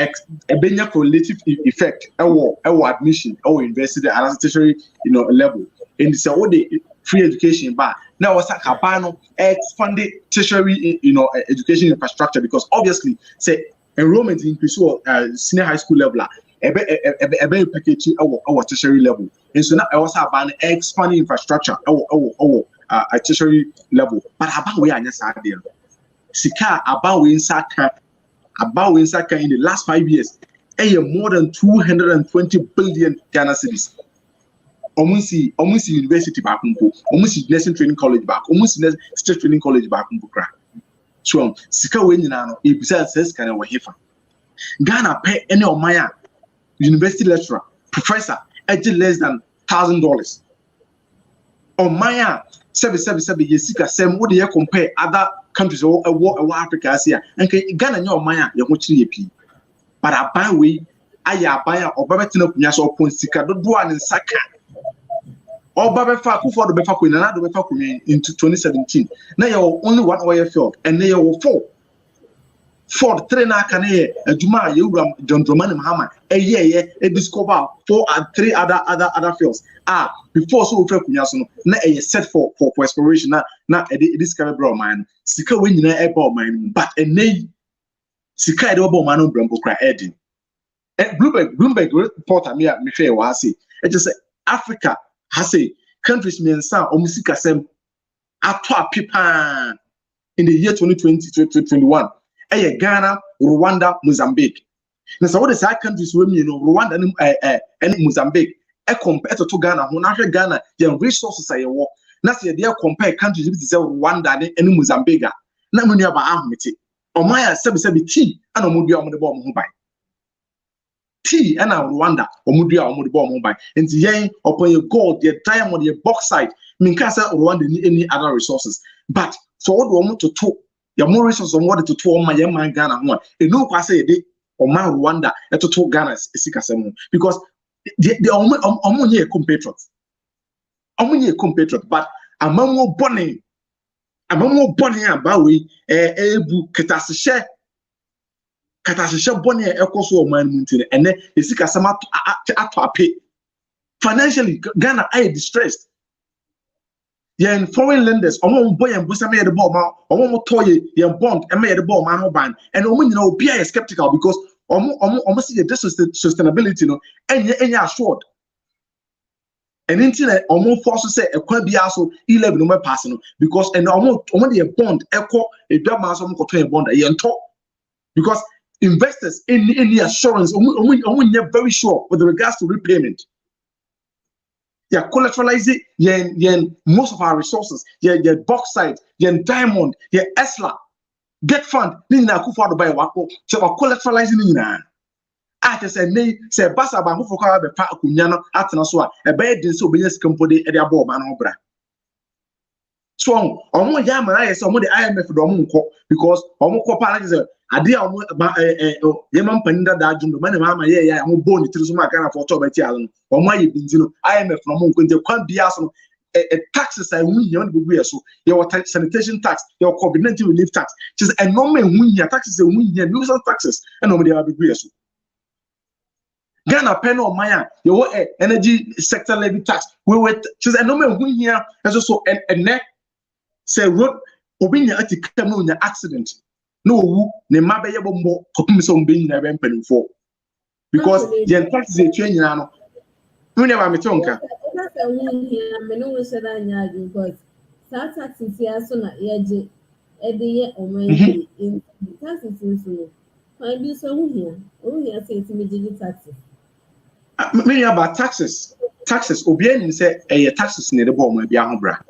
a benya correlative effect our admission our university and tertiary level and say what the free education back now was a cabano expanded tertiary education infrastructure because obviously say enrollment increase senior high school level a package our tertiary level and so now I was about expanding infrastructure at tertiary level but about we are just there sika about we in the last 5 years more than 220 billion Ghana cedis almost university back almost nursing training college back almost state training college back so sika we nyina no ebisa says kana we hefa Ghana pay any of my university lecturer professor less than $1,000 on my 777 yesika sem wo de compare other countries or Africa Asia and Ghana your maya your pi but I buy we I buy or babetina kunya so pon sika do one in saka or babefa ku for the befa ku na do befa ku into 2017 now you only one oil field and then you four three na kan here aduma yewura John Dramani Mahama a discover 4 and 3 other fields before so we kunya so na set for exploration na discover bro man sika we nyina e ball man but eney sika e ball man no brambo kra edin Bloomberg report me hwe wa say it just say Africa has say countries mensa o musika sem ato apipa in the year 2020-2021 Ghana, Rwanda, Mozambique. Now, so what is that countries when Rwanda and Mozambique? Compared to Ghana, when after Ghana, the resources are war. Now, they compare countries with Rwanda and Mozambique. Now, when you have Ahmeti, or my 770 tea and a Mudia on the bomb mobile. Tea and a Rwanda or Mudia on the bomb mobile. And the yang upon your gold, your diamond, your bauxite, Minkasa, Rwanda, any other resources. But for what we want to talk. Your more resources on what to tour my young man Ghana one. And no pass a day or my Rwanda to talk Ghana because they are only a compatriots. Only a compatriot, but among more bonny about we a book catastrofe bonny a course of my mountain and then the Sikasama to pay. Financially, Ghana are distressed. Yeah, foreign lenders, boy and Busa made the ball, toy, bond, and made the ball, man, ban, and be skeptical because almost see the sustainability, and assured. And internet almost forces say a quite be also 11 number passing because and almost only a bond, echo a double mass of bond, a talk because investors in the assurance, only very sure with regards to repayment. Yeah, collateralize it. Yeah, most of our resources. Yeah, bauxite. Yeah, diamond. Yeah, Esla. Get fund. Nina kufa do buy wako. So collateralizing nina. Just say nay. Say basa ba who foka be pa akunyano atena so a ebe din so obenya sikampode e de abo ma no bra. So omo ya ma na say omo the IMF do omo nko because omo ko pa na say ade a omo yema mpaninda da adwundo ma ne ma ye ya omo bo ni tiri so ma kana for to beti alon omo aye binzino IMF no omo nko nte kwan bia so taxes I win here on the way so your sanitation tax your COVID-19 relief tax just a normal win here taxes win here nuisance taxes and omo dey be so Ghana pen or Maya, your energy sector levy tax. We were just a normal win here as also a net say road obinya ati kama unya accident. No wu ne mabe yebo mbo kopim so mbe nyina be mpani for because the tax is a change no. We never met onka. That's a win here me no say that nya because that tax is here so na yeje e de ye oman in taxes so find you so here. Oh here say it me taxes. Many about taxes. Obian say a taxes near the ball might be a humbra.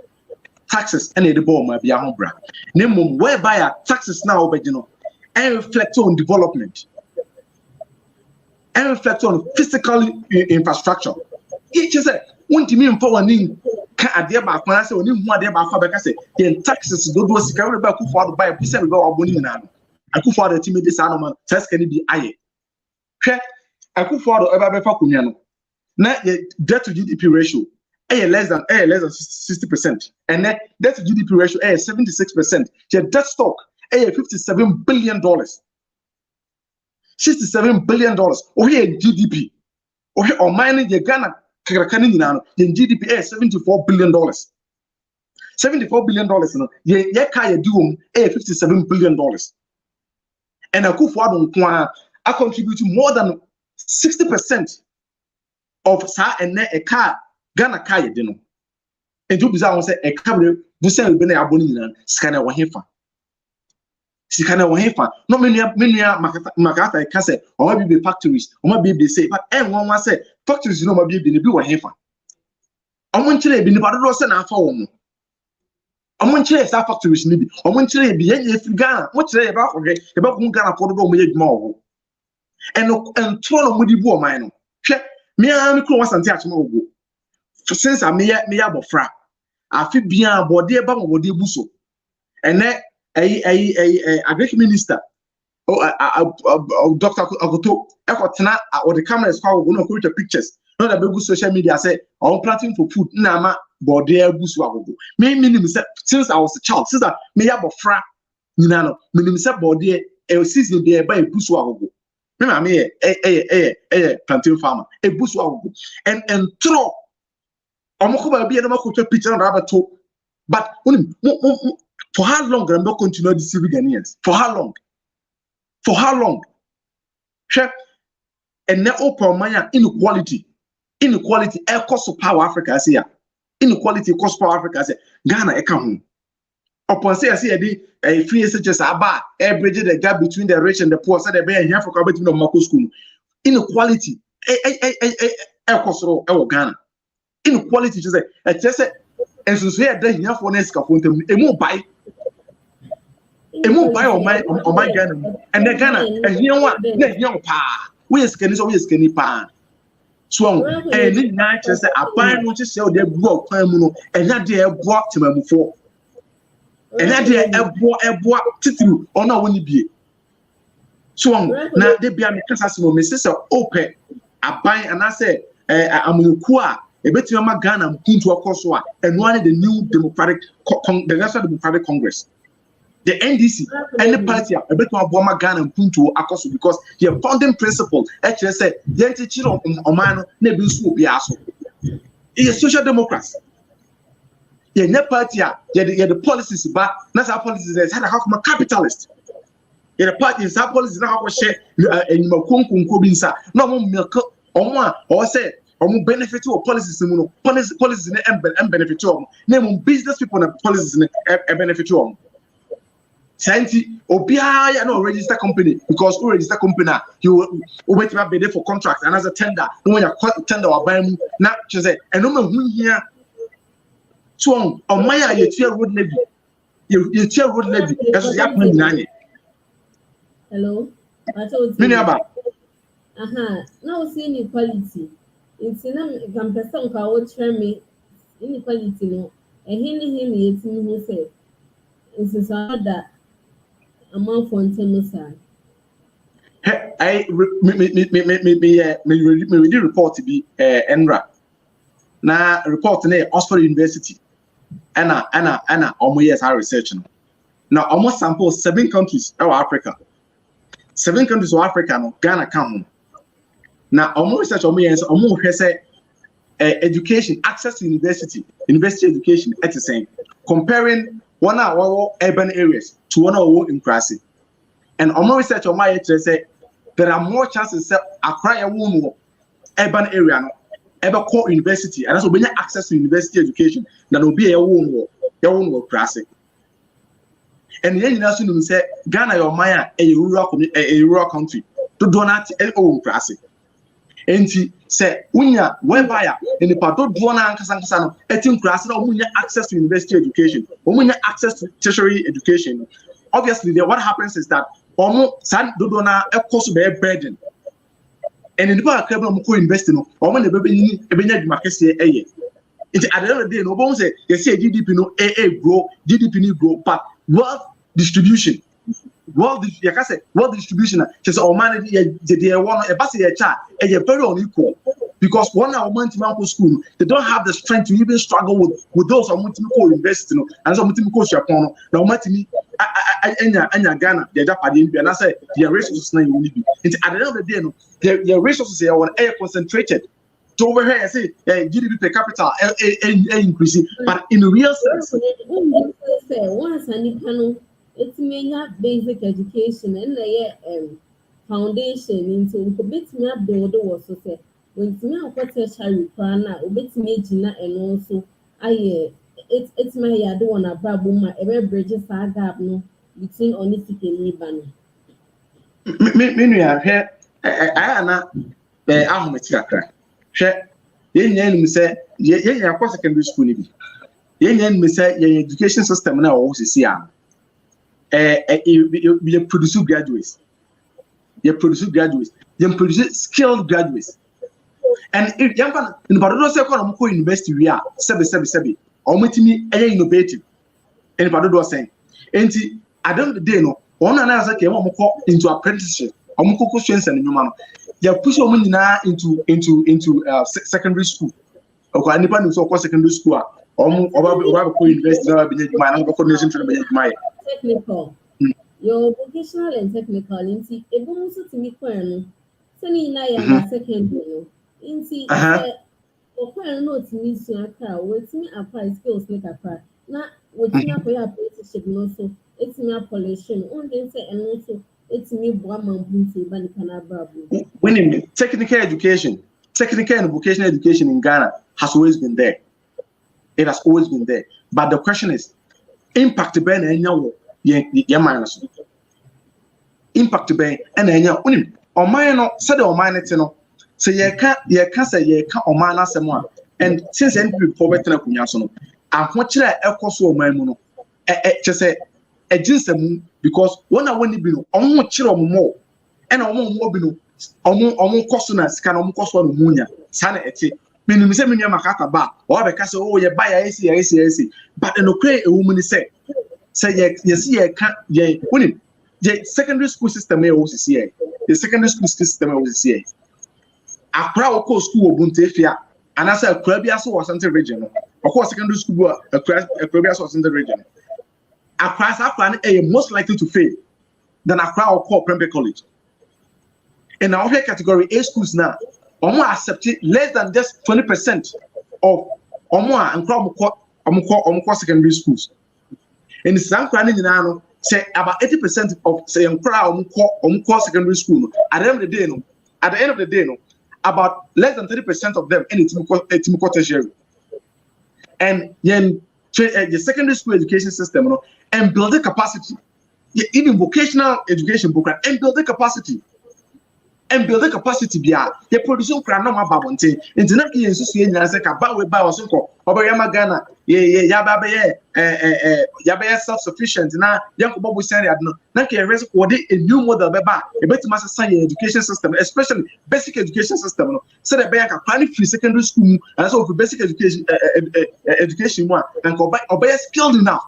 Taxes and the ball might be a humbra. Name whereby taxes now, but and reflect on development and reflect on physical infrastructure. Each is a one to me in power name can't dear back when I say only one day back because I say the taxes don't was carried back for the buy a percent about abonning now. I could for the team this animal, just can it be aye. I could follow ever Kunyano. Now, debt to GDP ratio less than 60%, and net debt to GDP ratio 76%. The debt stock $57 billion. $67 billion. Oh, here GDP. Oh, here on mining the Ghana GDP $74 billion. $74 billion. No, ye kaya do $57 billion. And Akufo-Addo I contribute more than 60% of sa and a car Ghana kaya dino. And to bizarre say a cabinet busen bene aboni scanner wahefa. Sikana wahefa. No many Makata kase or maybe be factories or maybe they say but one say factories no maybe be wahefa. Omunchile be nibado se na afa wo. Omunchile sa factories ni bi. Omunchile bi ye Ghana. Mo chile e ba oge e ba kun Ghana ko do mo ye djuma wo. And to no mudi bu o man no. Hwe me am kro wasante achema wo. Since I me abofra afi bia body ba mo body buso. And agric minister Dr. Agoto ekotena or the cameras call go no picture pictures no that be social media say on planting for food na ma body buso agogo me since I was a child since me abofra nyina no me say body season dey ba buso agogo me ma me planting farmer buso agogo and throw omoko ba bia na makoto picture na abato but for how long am I continue deceiving Ghanaians? For how long? For how long? And now open maya inequality. Inequality cost of power Africa as here. Inequality cost power Africa as Ghana home. Upon say a free SHS about bridge the gap between the rich and the poor, so they be here for between the Mako school. Inequality cost of Ghana. Inequality just say and so here there here for next cafonte emu buy on my Ghana and the Ghana and here one na pa we is keni pa so and ni na just say aban no just say o dey bu okwan mu no and na dey ebo temamufo and na dey ebo titiru ona woni bie so na dey bia me kasa se no me say open aban and I say amuku a ebetima ma Ghana mpuntu akoso a eno ane the new democratic the National Democratic Congress the NDC and the party ebetima bo ma Ghana mpuntu akoso because your founding principle actually say yenti chiro omano na bi nso obi aso is social democrats the party the policies ba na sa policies is had how come capitalist the party is how policies na how share enima konkonko bi nsa na mo milk omo a o say omo benefit of policies no policies na benefit of na business people na policies na benefit of Scienti obia ya no register company because we register company you wait to bid for contract and as a tender no when you tender wa ban mu na che say eno ma hu hia so on my ya tia road levy you tia road levy eso ya pan nyanye hello mini aba now see inequality it's na person ka wo try me inequality no ehini yetimi hu say it's that amount for Temesa. I read report to be Mmre. Na report na Oxford University. Anna almost years our research. Now almost sample 7 countries of Africa. 7 countries of Africa no Ghana come. Now almost research almost say education access to university education at the same comparing one of our urban areas to one of our in Krasi. And on my research on my say there are more chances to acquire a woman urban area no ever core university and also when you access to university education that will be a woman Krasi. And then you know say Ghana your Maya a rural country to donate a own Krasi. Enti say unya whereby in the part of Buona Kasankasa no etim class na unya access to university education unya access to tertiary education obviously what happens is that san dodo na e cost be burden and in the part of mo invest no omo na be benya dwuma kese eye enti at the end of the day no bon say you see GDP no grow GDP ni grow but wealth distribution world distribution just all man the one e ba say e cha e very unequal because one our multi school, they don't have the strength to even struggle with those on multi university, and some multi Japan. Now, multi Anya Ghana, they're Japanese, and I say their resources now will be. At the end of the day, their resources are on air concentrated. To over here, I say GDP per capita increasing, but in the real sense, once and it's basic education and foundation into bit me up the order was so say when me what tertiary na obetime gina and also it's my I don't want to babu my every bridges gap no between onistic and Liban. Me here I na ahometiakra hwe yenya nim say yenya akwa secondary school ni bi yenya nim say yenya education system na wo sisi am we produce graduates. You produce graduates. You produce skilled graduates. And if young man in Padodo say come to university we are 7 omitimi innovative. In Padodo saying, enti at the end of the day no one another say come into apprenticeship. Omukoko strengths and human. You push your money now into secondary school. Okay, anybody who go secondary school oba go university na be my go nation to be my technical. Your vocational and technical inti ebo so timi kwan no sani na ya secondary no inti okwan no timi suaka wetimi apply skills like apply na wetimi akoya apprenticeship no so etimi appellation on dey say eno so etimi boa mambunti ba ni kana babu. Winning technical and vocational education in Ghana has always been there. It has always been there. But the question is, impact ben enyawo ye minus. Impact ben and enya unim. Oman no said oman net no. So ye can say ye can oman asem a. And since NP poverty na kunya so no, ahokyere ekoso oman mu no. Say ejinsem because one when bi no omo kyere omo mo. And omo bi no omo koso na sika na omo koso no munya. Sa na eti menim say menya makaka ba o be ka say oh ye ba ya esi but no kray e woman say ye see ye can ye unim ye secondary school system e o see the secondary school system e o see akra o ko school obunte fia anasa akra bi aso was center region no o ko secondary school akra bi aso was center region akra sa akra na most likely to fail than akra o ko primary college in our category A schools now omo accept less than just 20% of omo and omo secondary schools. In the San Kran no say about 80% of say omo secondary school. At the end of the day, about less than 30% of them in Timoko tertiary. And then the secondary school education system and build the capacity. Even vocational education program and build the capacity. And build the capacity bia the production kra na ma babonte enti na ke yensu su nyina se ka ba we ba oso ko obayama Ghana ya ba be self sufficient na yanko bobo sari adno na ke rese ko de a new model be ba e betima se san education system especially basic education system no so the be yanka plan free secondary school and so for basic education education one and ko obey skilled enough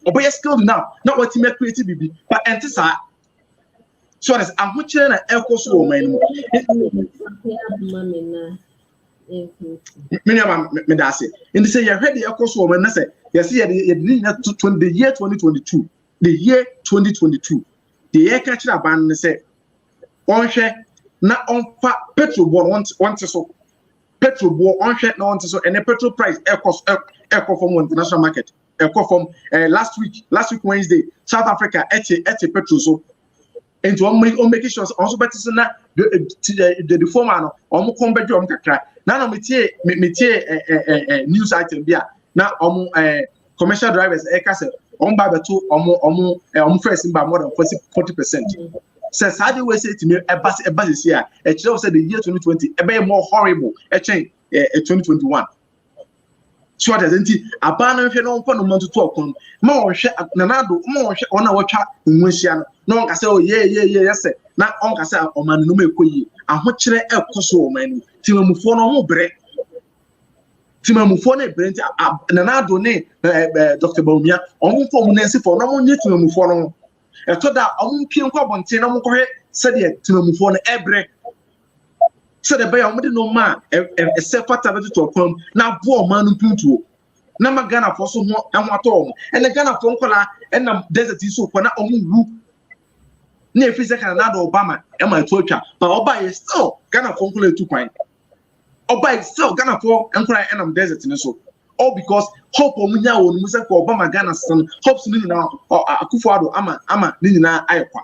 not what you make creative bibi but entisa so as I'm watching an echo so man. Me da say. In the say you heard the echo so man say. You see the year 2022. The year 2022. The year catch that ban say. On share na on petrol board want so. Petrol board on share na want so and the petrol price echo from international market. Echo from last week Wednesday South Africa at petrol so. And to make sure also better na the former no omo come bedu omo kakra na no metie news item bia na omo commercial drivers e ka say omo ba beto omo first in by more than 40%. Says how do we say to me ebase here e kire say the year 2020 e be more horrible e chen 2021. So that enti abana hwe no mpa no manto to akon ma wo hwe nanado ma wo hwe ona wo twa nwuhia no no nka say oh yes na onka say oman no mekoyi ahokyere ekoso oman timamufo no ho bre timamufo na bre enti nanado ne Dr. Baumia on form na nsi for no mo nye timamufo no eto da omo mpie nkwa bonte na mo kohwe said timamufo no ebre So the buyer omde no ma e se fata beto to kwam na bo man no pintuo na ma Ghana for so ho ato and the Ghana for nkola and na desert so kwa na wu na efi se kana na Obama e ma to atwa but Oba is still Ghana for nkola etu kwan Oba is still Ghana for nkola and am desert ni so all because hope omunya wo no se ko Obama Ghana son hopes ni na Akufo-Addo ama ni na ayekwa.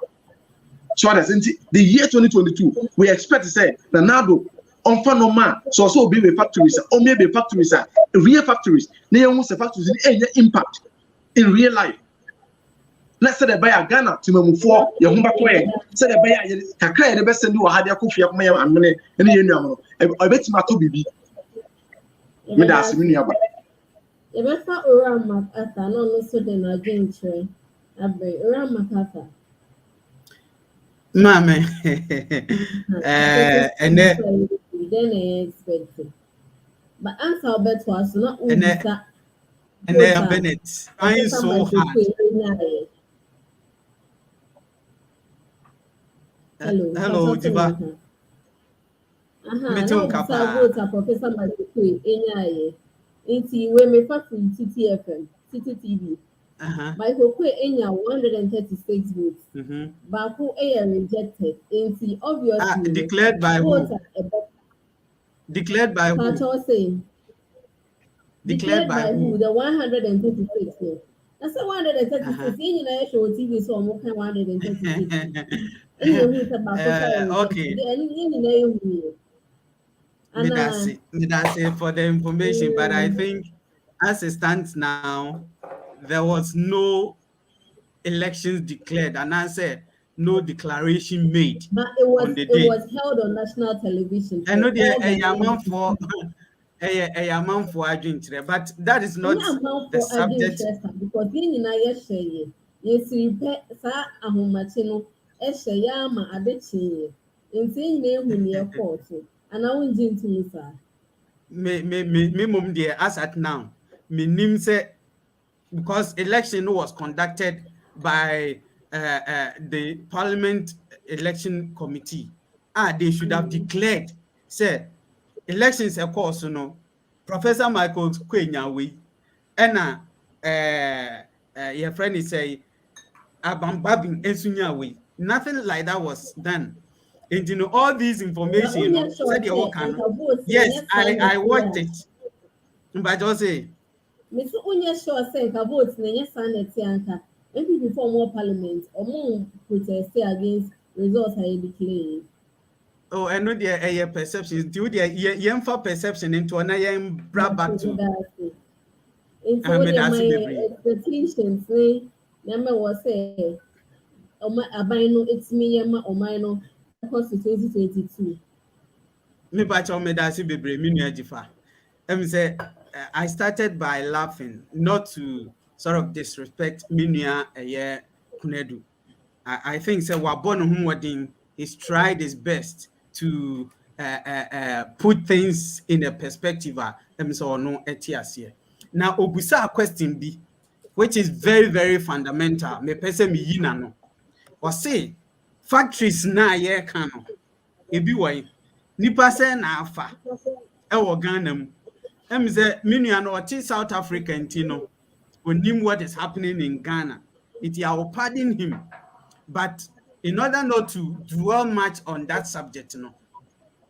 So that's in the year 2022 we expect to say Nanado on no man so be factories or maybe factories are real factories they almost factories in any impact in real life. Let's say the buyer Ghana to move for your home back way. Say the buyer kakra the best do had coffee up my amene any you I bet my to be me that's me aba. You better around Makata, no so then again train. Abe around Makata. Mame. And then I expected. But answer Albert was not and then Bennett. I'm so hard. Hello, Jiba. Professor Malikwe Enyaye. Inti we me factory TTFM, TTTV. Michael Kwe Enya 136 votes. Baku Aya rejected. Inti obviously declared by who? Declared by who? Declared by who? The 136. That's the 136. In the show TV so I'm okay 136. Okay. That's it for the information, but I think as it stands now, there was no elections declared, and I said no declaration made. But it was on the day. It was held on national television. I know a man for agent, but that is not the subject. Because yes, repair sa ahomachino eshayama adechi. Intin near court, and I won't into sir. Me mum dear as at now. Me name say because election was conducted by the Parliament Election Committee. They should have declared, say, elections of course, Professor Michael Kwenyawe, and your friend is say, Abambabin Esunyawe. Nothing like that was done. And all these information, said yes, I watched it. But just say, Miss Unya sure saying a vote in the Senate Yanka, maybe before more parliament or more protest against results I declare. Oh, I know their perceptions. Do their young for perception into an iron brought back to my expectations. Number was say, Abino, it's me, Yama, or Mino, across to 2022. Me bacho me dasi bebre me nua jifa. Say I started by laughing, not to sort of disrespect me nua Kunedu. I think say Wabon Humwadin he's tried his best to put things in a perspective. So no etiasie. Now obusa question B, which is very very fundamental. Me pese me yina no. Or say factories na ye kano. Ebi wai nipa se na afa ewo Ghana mu. Say minua no oti South Africa ntino. Onim what is happening in Ghana. It I will pardon him. But in order not to dwell much on that subject,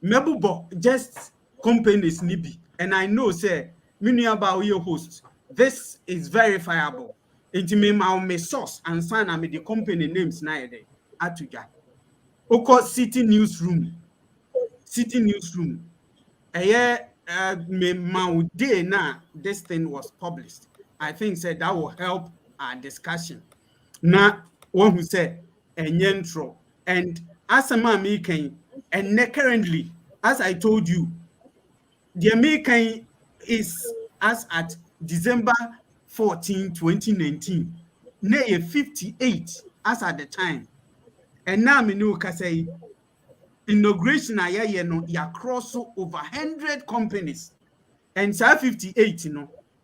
Mebubo just companies nibi, and I know say Miniaba your host. This is verifiable. Into me source and sign me the company names na ede atuja. Oko City Newsroom. Me day na this thing was published. I think said that will help our discussion. Now one who said Enyentro. And as a man making, and currently, as I told you, the American is as at December 14, 2019, near 58 as at the time. And now me know say inauguration ya cross over 100 companies. And say 58,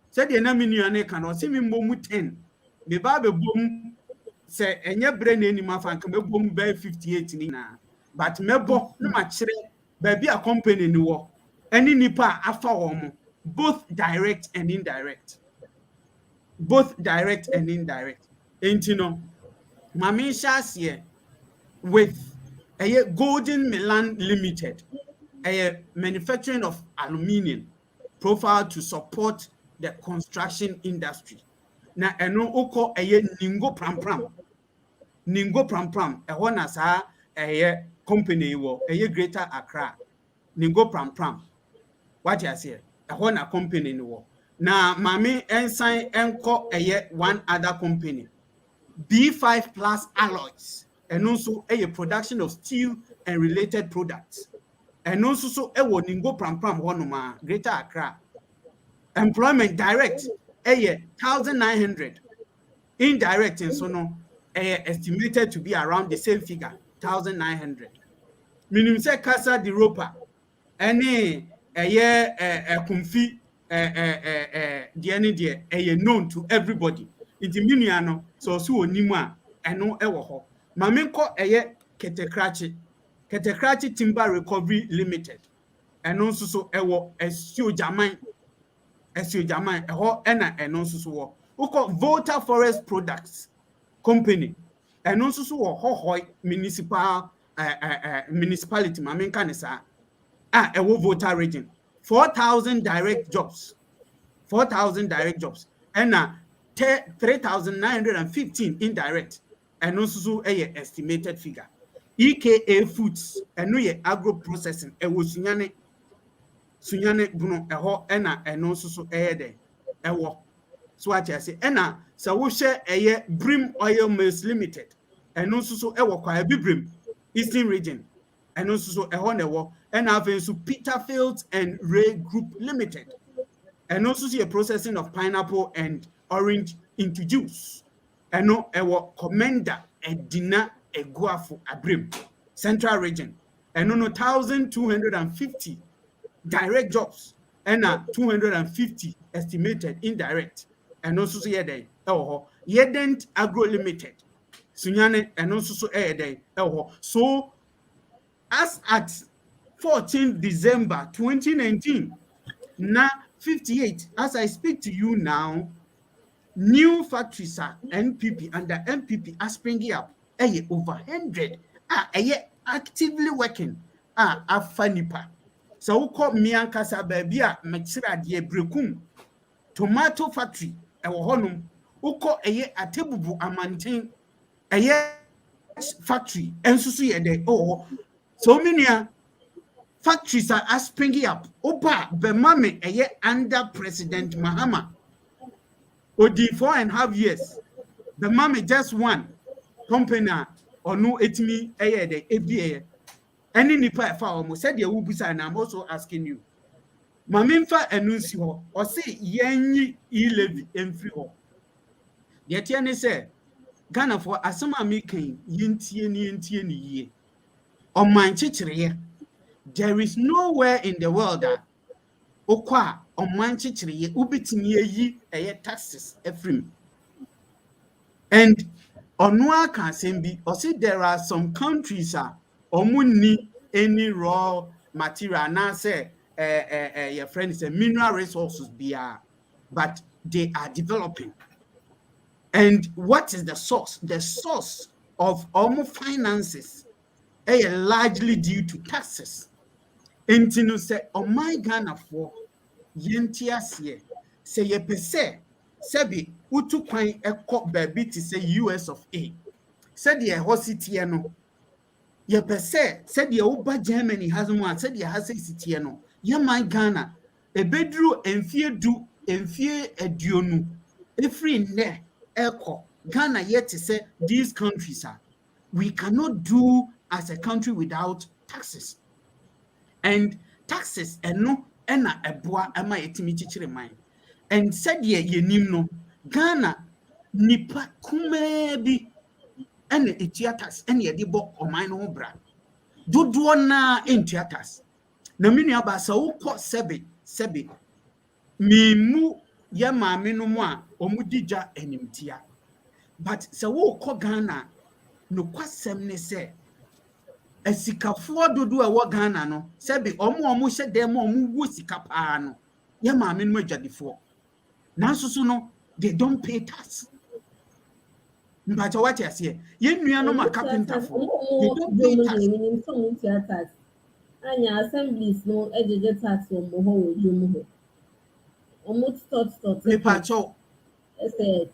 said the name in can see me more 10. The Bible boom. Say enye brain any ma fan ka mebo mu be 58 ni na but mebo no ma kire baby a company ni wo any nipa afa wo both direct and indirect. Both direct and indirect. Enti no mame share with a Golden Milan Limited, a manufacturing of aluminium profile to support the construction industry. Na eno oko Ningo Pram ehɔ na saa company wo Greater Accra Ningo Pram what you say ehɔ na company ni wo na mame ensign enko one other company B5 Plus Alloys and also a production of steel and related products and also so Ningo Pram honoma Greater Accra employment direct 1,900 indirect and so no estimated to be around the same figure 1,900 minimum say Casa de Ropa any kumfi known to everybody inti minuano so onimu a eno ewo ho mame nko ketekrachi timber recovery limited eno nso so ewo esio jaman eho ena eno nso so wo uko Volta Forest Products Company eno nso so wo hohoi municipality mame nka ne sa ewo Volta region 4,000 direct jobs and 3,915 indirect and also estimated figure. EKA Foods and agro processing ewo sunyane buno eho and also ewo so what I say so we share Brim Oil Mills Limited and also ewo kwa Brim Eastern region and also eho and also Peterfields and Ray Group Limited and also see a processing of pineapple and orange into juice and Commander Edina Eguafu Abrim Central region and 1,250 direct jobs and 250 estimated indirect and also see Yedent Agro Limited Sunyane and also so as at 14 December 2019 na 58 as I speak to you now new factories are NPP under NPP are springing up over 100 actively working afanipa so we call miankasa baby a mechira de brekum tomato factory ewo honum uko atebubu amanten factory ensusu ye de so many factories are springing up opa bemame under President Mahama odi 4.5 years bemame just one company or no etimi de ebie any nipa fa omo said ye wubusa and I'm also asking you mamemfa enunsi ho o say yenyi e-levy emfri ho de tie ne say Ghana for asema making yentie ni yie o man chichire there is nowhere in the world that okwa o man chichire ubitimi yi taxes efrim and onwa can say be or say there are some countries omuni any raw material na say your friend say mineral resources but they are developing. And what is the source? The source of almost finances largely due to taxes. And you say, oh my Ghana for yentias say ye pese sebi utu kwan ekọ baby to say US of A. Said ye hositi no ye pese said ye uba Germany has one said ye has city no ye my Ghana e bedru enfie du enfie eduonu efri ne eko Ghana yet to say these countries we cannot do as a country without taxes. And taxes no ena eboa ama yetimi chichire man. And said ye nim no Ghana nipa kumebi ene etua tax ene ye de bo oman no bra. Dodo na entua tax. Na mini aba sa wokọ sebe mimu ye maame no mu a omudija enimtia. But sa wokọ Ghana no kwasem ne se Esikafoɔ dodo a ɛwɔ Ghana no sɛbi ɔmo hyɛ dɛm ɔmo wo sika paa no yɛ maame no adwadifoɔ nanso so no they don't pay tax mpakyɛ wate aseɛ yɛn nuanom a carpenterfoɔ they don't pay tax anya assemblies no ejije tax wɔ mo hɔ wɔ dwom hɔ ɔmo stop mpakyɛ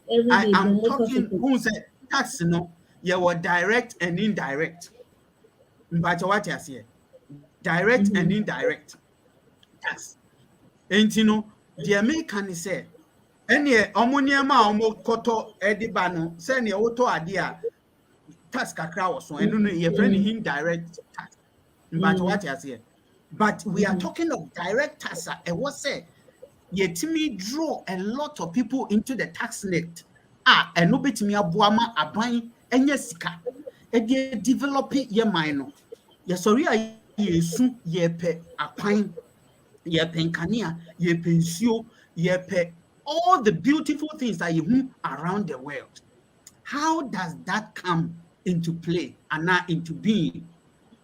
every day I'm talking who said tax no yɛwɔ direct and indirect mpakyɛ wate aseɛ direct and indirect tax enti no deɛ meka ne sɛ ɛneɛ ɔmo nneɛma a ɔmo kɔtɔ ɛde ba no sɛneɛ wotɔ ade a tax kakra wɔ so ɛno no yɛfrɛ ne indirect tax mpakyɛ wate aseɛ but we are talking of direct tax a ɛwɔ sɛ yɛtumi draw a lot of people into the tax net ɛno bɛtumi aboa ma aban ɛnyɛ sika ɛde develop yɛ man no yɛsɔre a yɛsu yɛpɛ akwan yɛpɛ nkanea yɛpɛ nsuo yɛpɛ all the beautiful things that you have around the world. How does that come into play and now into being?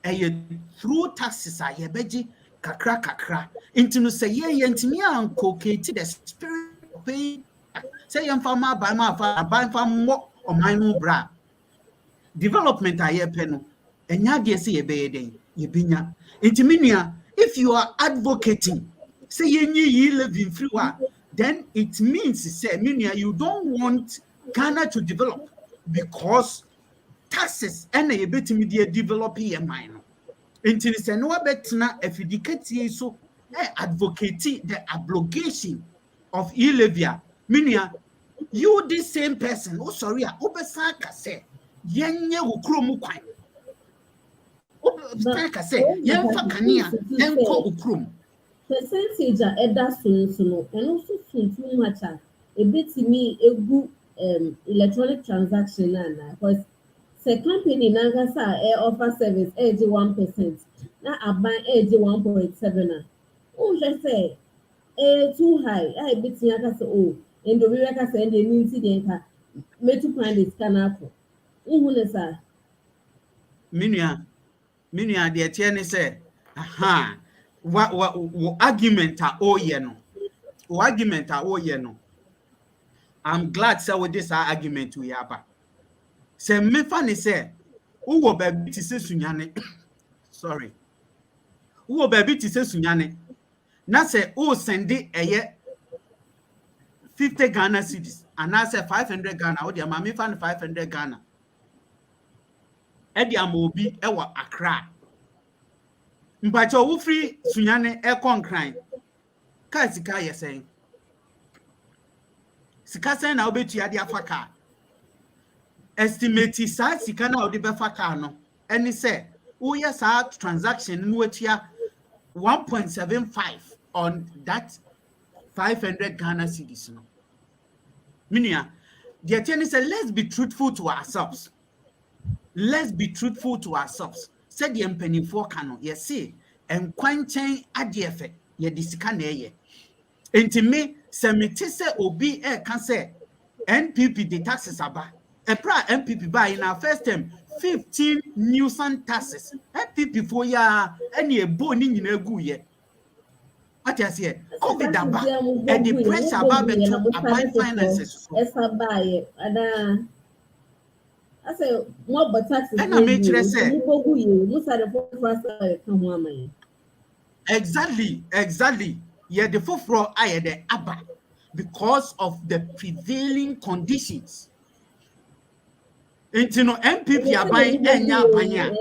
Through taxes, yebeji kakra. Into no say yentimi anko keti the spirit pay. Say yemfama buy more or mine bra. Development peno. Enya de say yebeden yebinya. Intiminia if you are advocating say ye living free then it means say you don't want Ghana to develop because taxes and a bit media develop your mind. Until it's no better if you dedicate so advocate the obligation of Elevia. Meaning you this same person, oh sorry, obesaka say yenye ukrumu kwai. Obesaka say yenfa kania enko ukrum. Percentage a ɛda so no ɛno nso suntum much a ebetumi egu electronic transaction na because sɛ company nankasa a offer service ɛgye 1% na aban ɛgye 1.7 a wohwɛ sɛ too high a ebetumi aka sɛ ndo bi aka sɛ ɛde ni nti deɛ nka metu kwan de sika na akɔ wohu ne saa minua deɛ tie ne sɛ argument I'm glad say with this argument we have. Say me fani say uwo baby ti se sunyane sorry uwo baby ti se sunyane na say o send eye 50 Ghana cedis and I say 500 Ghana o dia ma me fan 500 Ghana e dia ma obi e wo Accra mpacho wo free sunyane e konkran ka sika yesen sika sen na obetu ade afaka estimate sa sika na ode befaka no eni se wo ye sa transaction no atua 1.75 on that 500 Ghana cedis no minia the attorney said let's be truthful to ourselves said the mpanimfoɔ ka no yɛse nkwankyɛn adeɛfɛ yɛde sika na ɛyɛ enti me sɛ mete sɛ obi ɛka sɛ NPP de taxes aba ɛpra NPP ba in our first term 15 nuisance taxes NPP fo ya ɛne ebo ni nyina gu yɛ what you say COVID aba and the pressure about beto aban finances so esa ba yɛ ada I say more but taxes. And I make sure say exactly. Yeah, the foforo aye the aba because of the prevailing conditions. Into no MPP aban enya abanya.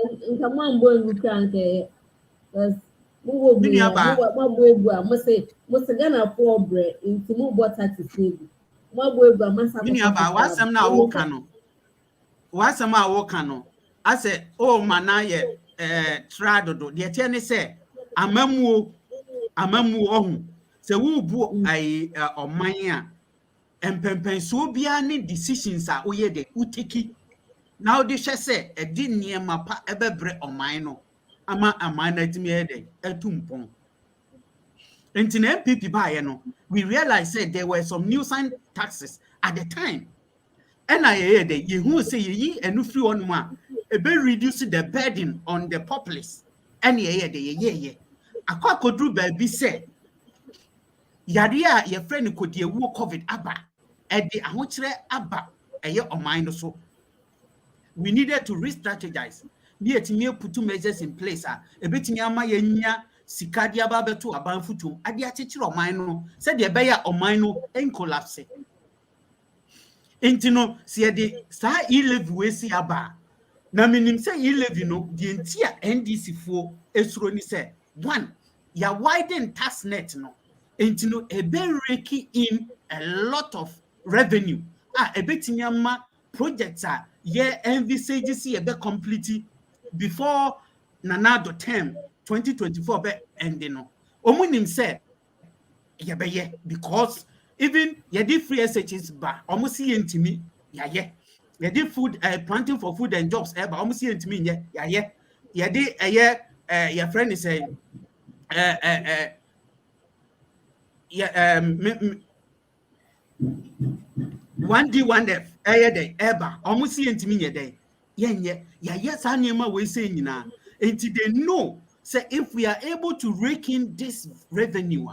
Wasama woka no ase o mana ye tradodo de tie ne se amamuo ohu se wo bu ai oman a empempenso bia ne decisions a oye de uteki na odi hwe se edi niema pa ebebre oman no ama aman na timi ede atumpon enti na MPP ba ye no we realized there were some nuisance taxes at the time And I de ye who say ye and no free on ma e be reduce the burden on the populace. And ye de ye akwa kodru baabi say yare a ye friend kodi ewu covid aba e de ahokyere aba eye oman no so. We needed to re-strategize. We put measures in place. Ebetimi ama yenya sikadi aba beto aban futum. Ade akekere oman no. Said ye beya oman no en collapse. Enti no se de sa e-levy we si aba. Na minim say e-levy no the entire NDC fo esuro ni say one ya widen tax net no. Enti no ebe rake in a lot of revenue. Ebetimi ama projects are envisage see be complete before Nanado term 2024 be ending no. Omunim say ye because even ye did free SHS ba almost see intimi ye did food planting for food and jobs ba almost see intimi ye did your friend is saying one D one F day eba almost see intimi ye day yes anima we say nyina until they know say if we are able to rake in this revenue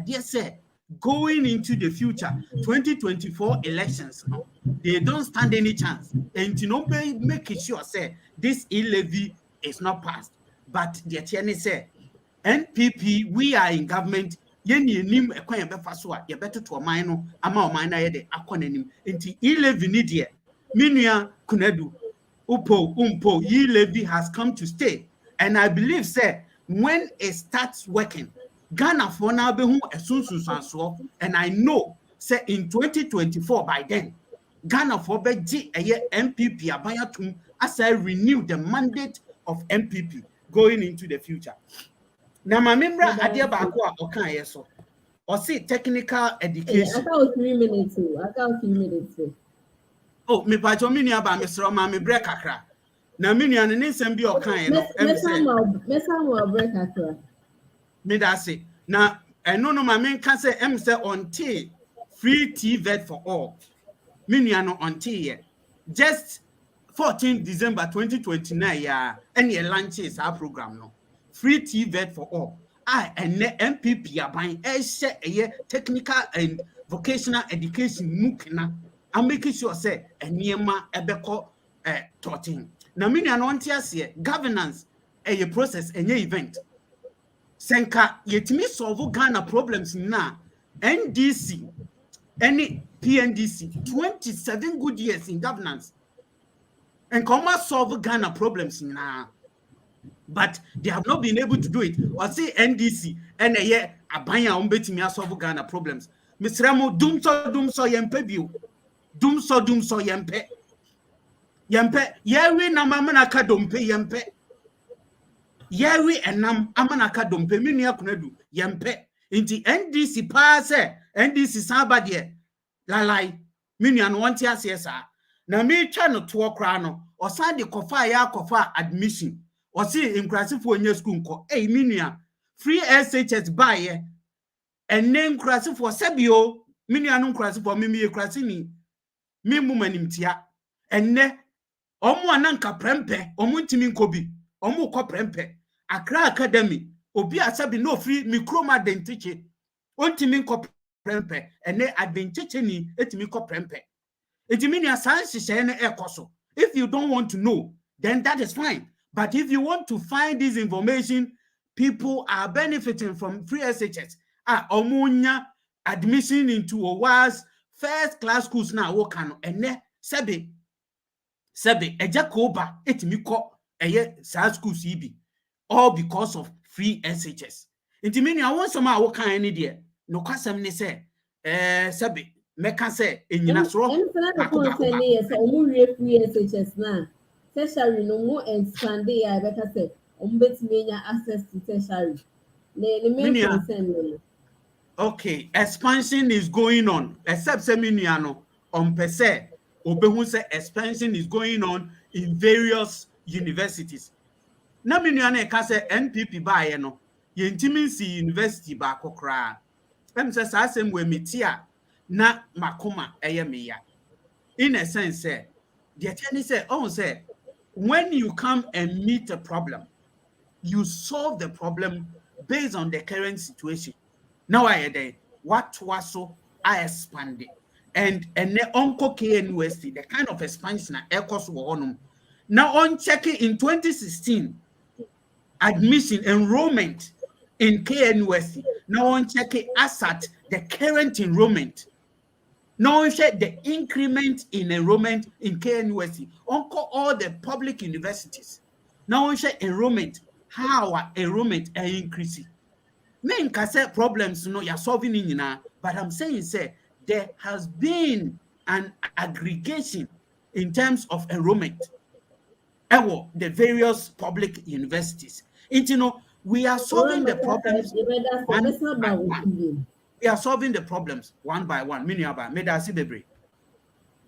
dear say going into the future 2024 elections no, they don't stand any chance and you know make sure say this e-levy is not passed. But the attorney say NPP we are in government yeni nim ekwan befa so a ye beto to oman no ama oman na ye de akonanim enti e-levy ni de minua kunadu umpo e-levy has come to stay. And I believe say when it starts working Ghana for now be who esunsunsanso and I know say in 2024 by then Ghana for be G MPP abayatum as I renew the mandate of MPP going into the future. Now my member adia ba ko okan yeso or see technical education. I got 3 minutes. I got 3 minutes. Oh, me pa jo mini aba me sro ma me break akra. Na mini an ne nsem bi okan no me some break akra. Me that say now no my main can say say on T free TVET for all. Miniano on T just 14 December 2029 and your launches our program no free TVET for all. And MPP are buying a technical and vocational education mukina. I'm making sure say and niema ebeko talking. Now miniano on T governance a process and event. Senka yetimi solve Ghana problems na NDC any PNDC 27 good years in governance and come solve Ghana problems na but they have not been able to do it. Or say NDC and a year abanya umbetimi solve Ghana problems. Misramo dum so yempe bio dum so yempe yewe na mamana ka dompe yempe Yeri enam amanaka dompe mini akunadu yempe inti NDC pa se NDC saba de lalai mini anu wanti asesa na me twa no to kra no osan de kofa admission o si inkrasifo onye school nko mini free SHS buy enne nkrasifo sebio mini anu nkrasifo mimi krasini mi mumanimtia enne omo ananka prempe omo ntimi nkobi omo ko prempe Accra Academy obi asabi no free mikroma dentiche ontimi nko prempe ene adentiche ni etimi ko prempe etimi ni asanse hye ne ekoso. If you don't want to know then that is fine, but if you want to find this information, people are benefiting from free SHS omunya admission into OWAS first class schools na wo kan ene sebe ejakoba etimi ko eye sa schools ibi all because of free SHS. Inti mini I want some a kan any there. No kwasem ne say sebe meka say enyina soro. Say omu free SHS na. Tertiary no more expand ya better say ombetimi nya access to tertiary. Ne main concern no. Okay, expansion is going on except seminuano on per se obehu say expansion is going on in various universities. Na minuane ka say NPP baaye no ye ntimi si university ba kokra em say sa asem we metia na makoma eye meya in a sense, the attorney said, when you come and meet a problem, you solve the problem based on the current situation. Now what was so I expanded. And the Uncle KNUST, the kind of expansion echoes were on. Now on checking in 2016, admission enrollment in KNUST. Now on checking ASAT, the current enrollment. Now on check the increment in enrollment in KNUST. On all the public universities. Now on check enrollment, how our enrollment are increasing. Men can say problems, you're solving in now, but I'm saying, there has been an aggregation in terms of enrollment at the various public universities. We are solving the problems one by one. We are solving the problems one by one. Miniaba, medasi bebre.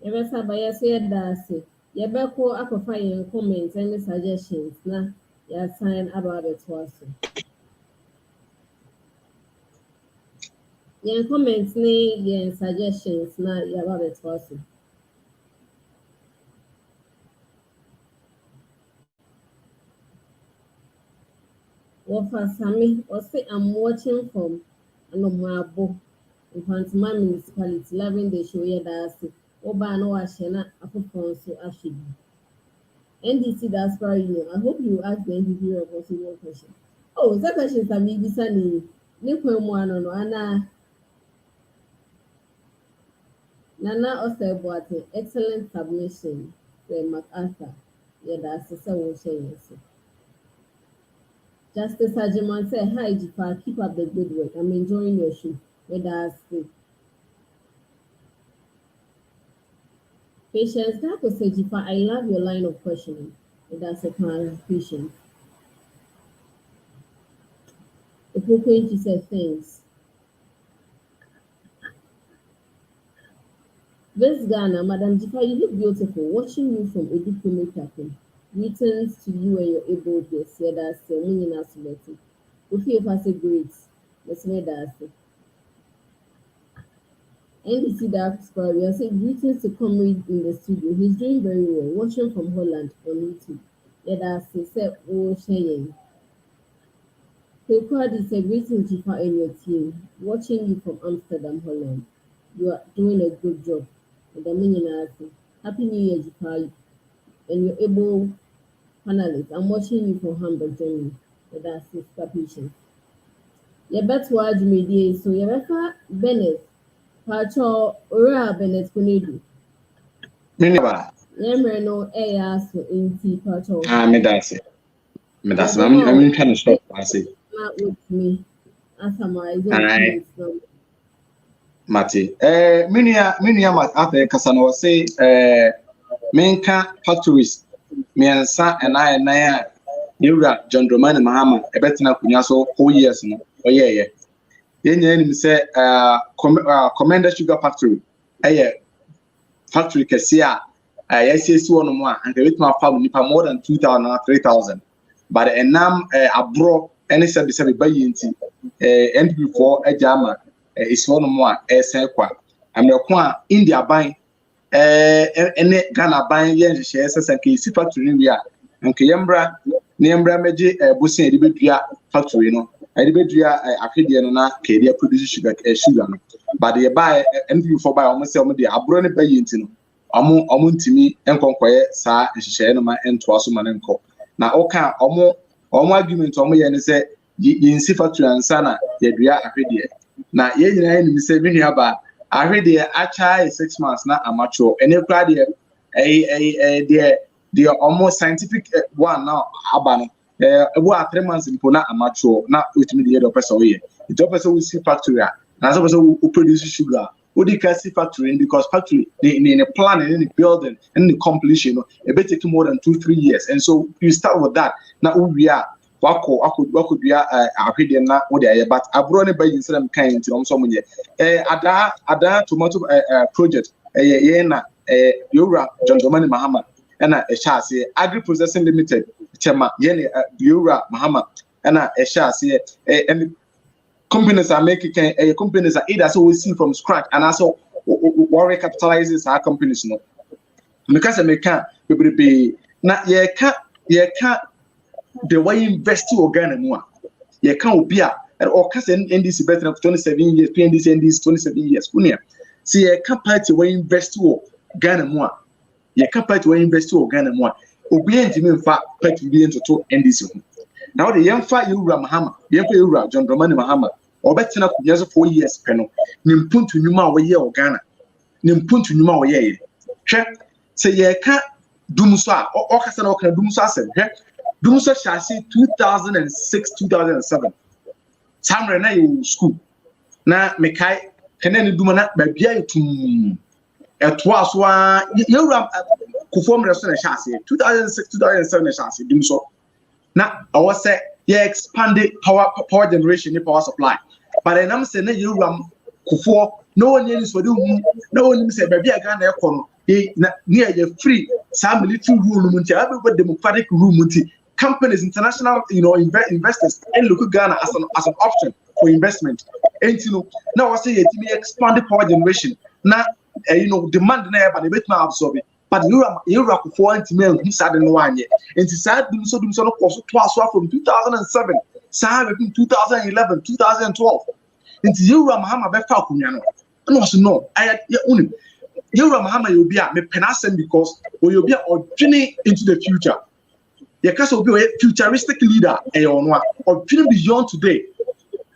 Yebesa ba yesi edase. Yebeko akofa yen comments and suggestions na ya sign about it was. Yen comments ni yen suggestions na ya about it was. Wofa Sami or say I'm watching from Anomabo in Pantama Municipality, loving the show yedase. Oba no ashena afufonso ashibi. NDC Diaspora Union. I hope you ask the NDC a possible question. Oh, that question is a big sunny. Nikwemwano no ana Nana Oseboate, excellent submission. Say MacArthur. Yeah, that's a will share. Justice Hajiman said, hi Jifa, keep up the good work. I'm enjoying your show. Where that's it. Patience, that was say, Jifa, I love your line of questioning. That's a clarification. The Poquinchi said, thanks. This Ghana, Madam Jifa, you look beautiful. Watching you from a diplomat captain. Greetings to you and your able guests. Yeah, that's the meaning of it. If you have a great, let's make that. NDC Diaspora, we are saying greetings to Comrade in the studio. He's doing very well. Watching from Holland on YouTube. Yeah, that's the set. Oh, Cheyenne. Pekwadi is a greetings Jifa and your team. Watching you from Amsterdam, Holland. You are doing a good job. With the meaning, Happy New Year, Jifa. And you're able panelists. I'm watching you from Hamburg, Germany. With that sister patient. You better watch me, so you better Bennett. Pacho Ora Bennett Kunedu. Miniaba. Yemre no so inti Pacho. Medasi. I'm trying to stop. I say. Not with me. As summarizing. Mati. Minia after Kasano say Menka factories. Miansa and I Yura John Romani Mahama, a better Kunyaso 4 years no. Oh yeah. Then you say Commander Sugar Factory. Factory Cassia. Yes, one more, and the Ritma family more than 2,000 or 3,000. But a nam abroad any said the Sabi Bayinti and before a jama is one more a sequa. I'm the Kwa India buying any Ghana buying yen shares and Kisi factory we are. And Kayambra, Niambra Meji, Bussin, Dibia factory, no. I debate Afidiana, Kadia produces sugar, but they buy and before by almost some of the Abrone Bayinti. Omuntimi enkonkoye sa nhyehyeno ento asoma ne nko na oka omo argument omo ye ne se yinsi factory ansa na yedua ahwede na ye nyina ye nim se binu aba ahwede acha 6 months na amacho ene kra de almost scientific one now aba no ebu 3 months impo na amacho na utimi de do person we it do person we see factory na so person who produce sugar. What do you see factory because factory in a plan and in the building and the completion it may take more than 2-3 years and so you start with that now we are what could be a na what they but abroad by in some kind of someone ada tomato project na Yura John Domani Mahama and a chassis agri processing limited chema Yura Mahama and a chassis and companies are making companies are either so we see from scratch and also what recapitalizes our companies Because I make be na ye can the way invest to Ghana more. Ye can't be or cast NDC better of 27 years, PNDC and these 27 years. See ye can't party way invest to Ghana more. Ye can't party way invest to Ghana more. Obedient to me in fact party be into NDC. Now the young fire you Mahama, young you John Dramani Mahama, or better up just 4 years penal. Nimpun to Numa way or Ghana. Nimpun to Numa way. Check say ye can't Dumsa or Casano can Dumsa said, Dumsa shall see 2006, 2007. Samre na you school. Na Mekai can any Dumana by Bia to at was one you perform restaurant chassis 2006, 2007 chassis Dumso. Now I was say yeah expanded power generation power supply. But then I'm saying you Kufo no one is for do no one say baby I can't aircon near your free some military room everybody democratic room companies international investors and look at Ghana as an option for investment. And now I say it expanded power generation now demand never but bit my absorb it. But you rock for anti-mail who said no one yet. And to sad so twice from 2007, Sahab in 2011, 2012. Into you Mahama Befakumiano. And also no, I had only you Mahama you'll be at me penasen because you'll be or journey into the future. Your case will be a futuristic leader or journey beyond today.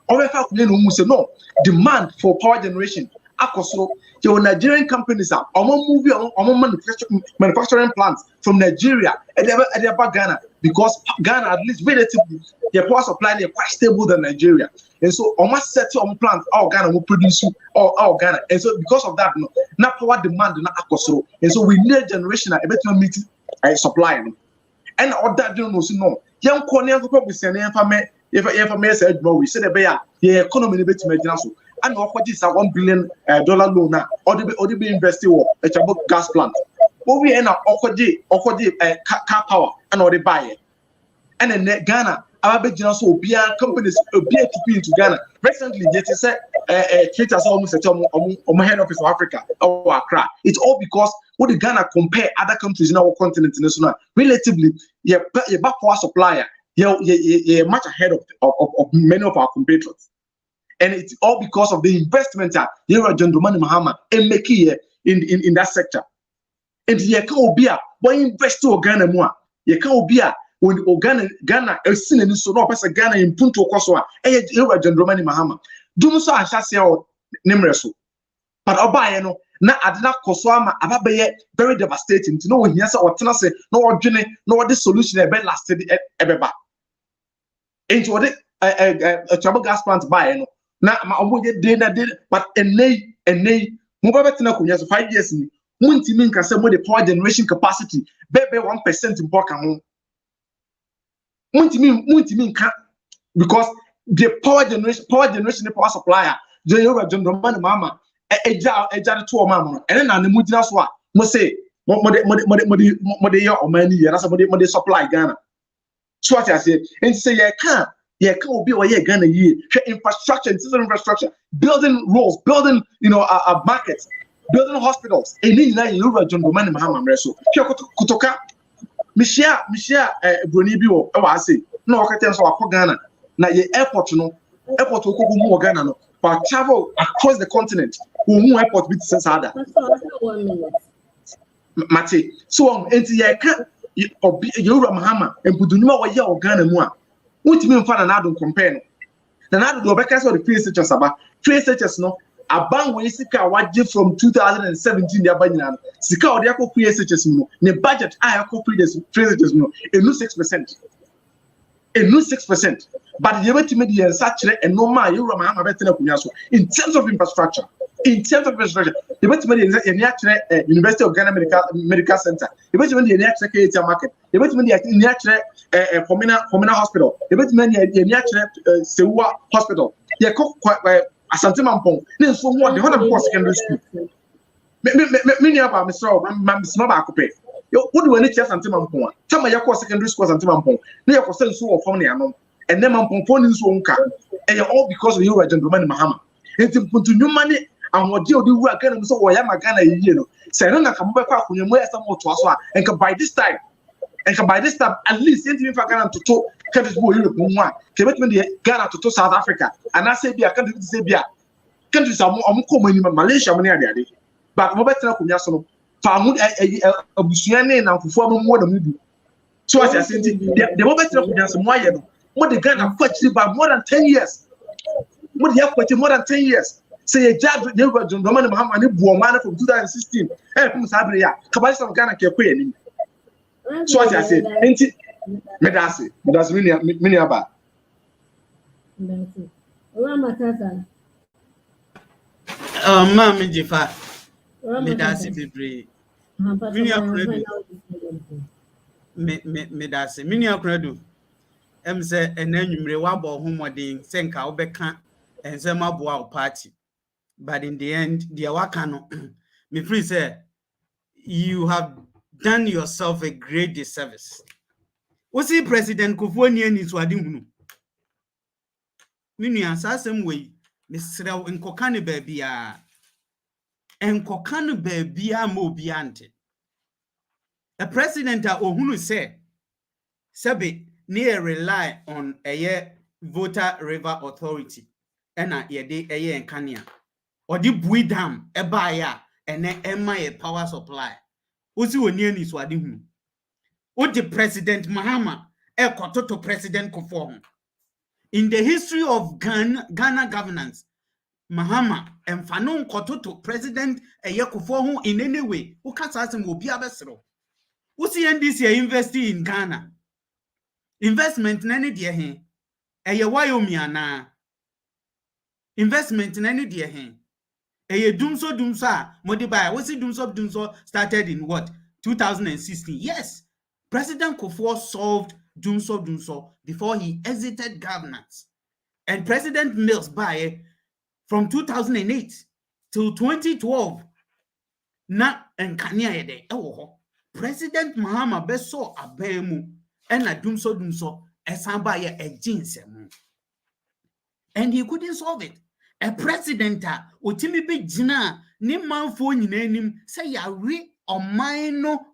Or Befakumiano say no demand for power generation. Akoso your Nigerian companies are movie manufacturing plants from Nigeria and Ghana because Ghana at least relatively their power supply they quite stable than Nigeria and so almost set on plants all Ghana will produce all Ghana and so because of that now power demand na Akoso and so we need a generation a better meet supply and all that don't know young corner go be send if me say we say the economy bit so and what is a $1 billion loan now or the be invested or a gas plant. But we end up car power and or they buy it. And then Ghana, our big so companies appear to be into Ghana. Recently, yet you said creators almost on my head office of Africa or Accra. It's all because what the Ghana compare other countries in our continent international relatively your power supplier, you're much ahead of many of our compatriots. And it's all because of the investment that John Dramani Mahama and make here in that sector. And you can't be a boy invest to Ghana more. You can't be a when Ghana is seen in so no person Ghana in Punto Kosoa. And John Dramani Mahama. Do so I shall say Nimreso. But Obayano na adina Kosoama abaye very devastating. To know when you say or say no journey, no this solution a lasted ebeba. Into what a trouble gas plant buy na ma omoje dey na dey but enei mo ba betina kunya so 5 years ni muntimi nka say mo the power generation capacity bebe 1% mpoka ho muntimi nka because the power generation the power supplier John Dramani Mahama eja to o mama ene na ne mugina so a mo say mo de your omani ya na so mo de supply Ghana so what I say and say you can be where Ghana ye infrastructure, infrastructure, building roads, building markets, building hospitals. And then you John Dramani Mahama Mmre so. Kutoka, Mishia, Bronibi I say no okay so akọ Ghana. Na ye airport okoko mu Ghana no. But travel across the continent. Mu airport bit sense harder. Mate. So enti ye ka Yoruba Mahama and Budunima wa ye Ghana mu a. What you mean for an adult compare? The adult do better so the PSHS about PSHS no a bank when sika waje from 2017 the abanyana sika odi akọ PSHS no ne budget I akọ PSHS no enu 6%. Enu 6%. But the able to make the such a normal you Mahama better kunya so in terms of infrastructure. In terms of infrastructure, the best money in the University of Ghana Medical Center, the best money in the actual market, the best money in the actual Pomina Hospital, the best money in the actual Sewa Hospital. They cook Asante Mampong. Then so what the whole secondary school. Many of our Mr. Mabakupe. What do we need to Asante Mampong? Some of your secondary schools Asante Mampong. They are sent so from the anon, and then Mampong phone in so and all because of you, John Dramani Mahama. It's put to new money. And what you do work and so why am I gonna say no na ka mbe kwa kunye mo esa mo to aso a enka by this time at least enti fa Ghana to countries bo Europe mo a ke betime de Ghana to South Africa and I say bia countries say bia countries am ko mani Malaysia mo ne ade but mo betena kunya so no fa mo abusua ne na mfofo mo da mu bu so as I say the mo betena kunya so mo aye no mo de Ghana kwachiri ba more than 10 years mo de yakwati more than 10 years say a judge the Roman Muhammad ni bu o man from 2016 from sabre ya kabali some Ghana ke kwe ni so as I say enti medasi mini aba Mama Jefa medasi bebre mini akradu say enanwumre wabo homodin senka obeka ensema boa o party but in the end the waka no me free say you have done yourself a great disservice. See President Kufuor ni swadi hunu minu asasem we mesrew nkokane baabia ma obi ante a president a ohunu say sebe near rely on a voter river authority ena yede eye enkania odi bui dam eba ya ene ema ye power supply osi oni ani swadi hunu the President Mahama to President Kufuor. In the history of Ghana governance, Mahama and Fanon to President Kufuor in any way. Who can't ask him will be abesro. Who see NDC investing in Ghana? Investment in any dear hen. Wyoming investment in any dear hen. Dumso modified. What's it Dumso started in what? 2016. Yes. President Kufuor solved Dumso before he exited governance. And President Mills Baye from 2008 till 2012 na enkania yede ewo President Mahama beso abemu ena Dumso esan Baye ejinsemu. And he couldn't solve it. A president otimi be jina ni manfo nyina anim say yawe oman no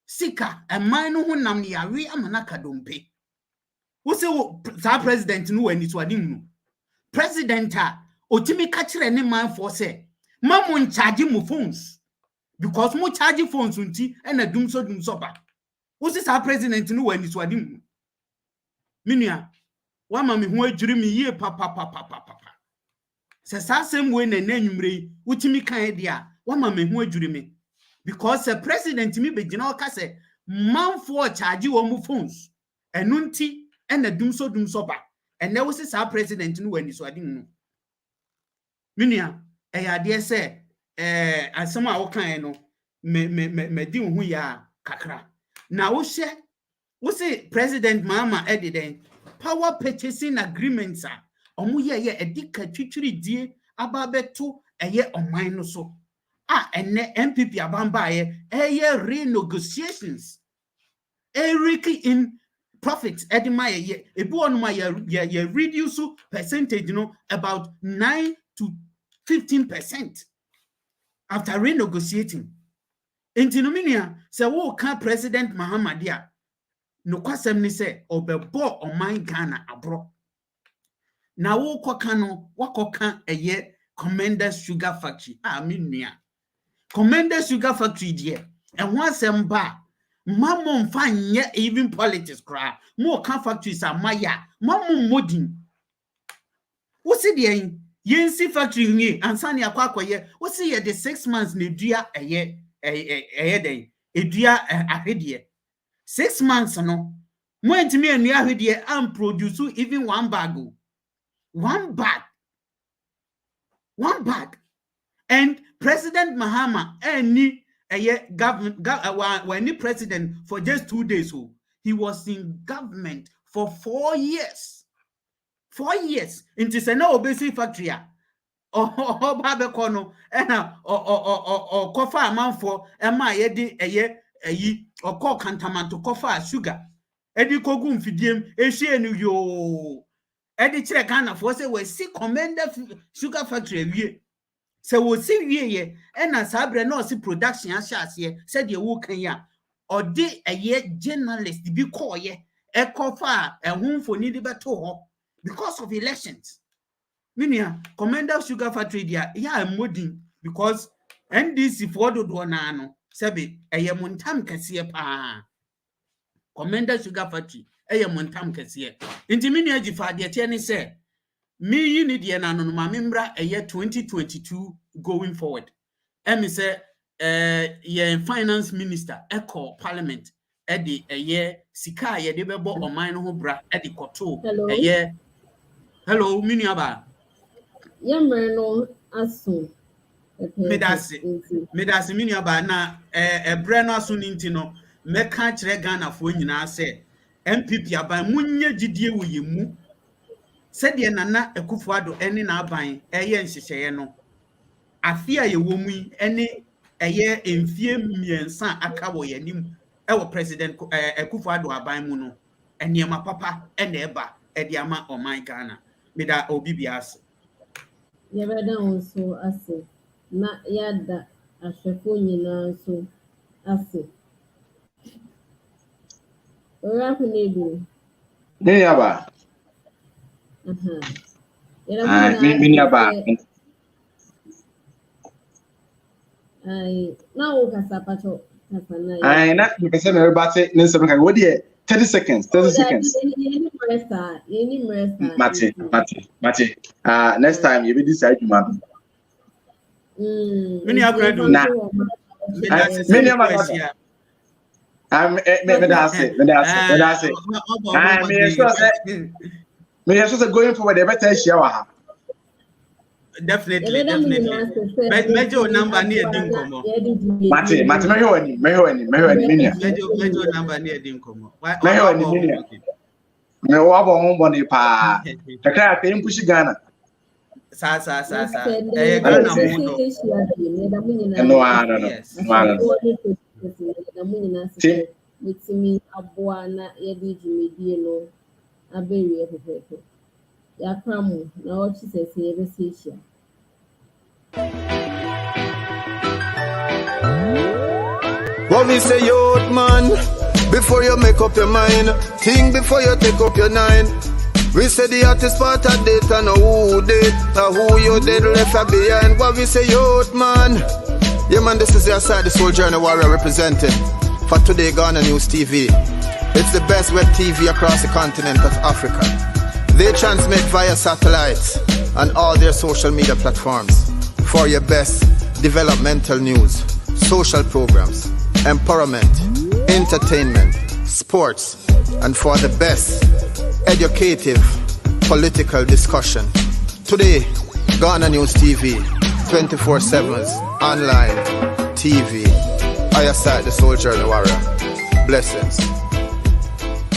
sika man no honam yawe amanaka dompe. Wo se sa president no wani so ade mu. President otimi ka kire ne manfo say mamu ncharge mu phones because mu charge phones unti na Dumso ba. Wo se sa president no wani so ade mu. Minua wa ma me ho adwiri me yie papa. Se sa sem we na nanwumre utimi kan dia wa ma me ho adwiri me because the president me begina o ka say manfo charge wo mu phones enunti na Dumso ba ene wo se sa president no wani so ade mu. Minua eyade se asem a wo kan no me di hu ya kakra na wo se president Mahama ediden power purchasing agreements omu ye edika twitwiri die ababeto eye oman no so ene MPP abamba ye renegotiations in profits edima ye ebi onuma ye reduce percentage about 9 to 15% after renegotiating. Intinominia se wo ka President Mahama dia no kwasem ni se obebo oman Ghana abro na wo koka no wakoka eye Commander Sugar Factory minua Commander Sugar Factory die and wasem ba mammo mfa nye even politics kra mo ka factories amaya mammo modin wo se de yensi factory ni ansane akwakoye wo se ye the 6 months na dua eye den edua ahwedie 6 months no mo entimi anu ahwedie am produce even one bag and President Mahama any government when the president for just 2 days he was in government for 4 years into say na obesi factory babe kono or kofa amanfo ema ye di eyi okọ kantamanto kofa sugar edi kogu mfidiem ehie nu yo edi kire Ghana for say we see Commander Sugar Factory wie So we see ye and as Sabre no see production as ye said ye wo kan ya or de a ye journalist be call ye e call far and whom for need beto because of elections. Minia Commander Sugar Factory dia ya modin because NDC for do no sabi a ye montam kase pa Commander Sugar Factory a ye montam kase inti minia jifa de tie ne say me yi ni de na no ma membra a year 2022 going forward. Me say ye finance minister echo parliament e de a year sika ye de bebo oman no ho bra e de koto a year. Hello mini aba Mmre no aso medase mini aba na bre no aso ninti no meka kire Ghana fo nyina say MPP aba munye gidie wo yemu said ye nana Akufo-Addo ene na aban eye nhyehyeye no afia ye wo mu ene eye emfie miensa aka wo yanim e wo president Akufo-Addo aban mu no eniema papa ene eba e de ama oman Ghana meda obibias ye beda onso ase na yada ahwefo nyina so ase ora kunedu ne yaba mini aba ai na wo kasa pacho kasa na ai na me pese me rebate ne nsem kan wo de 30 seconds Mate next time you be decide you man mini agrado na mini aba me that's it me so say going forward they better share wa definitely major number near dinkomo mate me hwani mini major number near dinkomo me hwani mini me wa bo ho boni pa kakra ka impushi Ghana sa Ghana mundo Mitimi aboa na yedi dwumedie no abewie pepepe yakramu na ochi sese yebesesia What we say youth man, before you make up your mind, think before you take up your nine. We say the hottest part of date and who did, who you did left behind. What we say youth man, yeah man, this is your side, the soldier and the warrior representing. For today, Ghana News TV. It's the best web TV across the continent of Africa. They transmit via satellites and all their social media platforms for your best developmental news, social programs, empowerment, entertainment, sports, and for the best educative political discussion. Today, Ghana News TV, 24/7 online TV. I aside the soldier and the warrior. Blessings.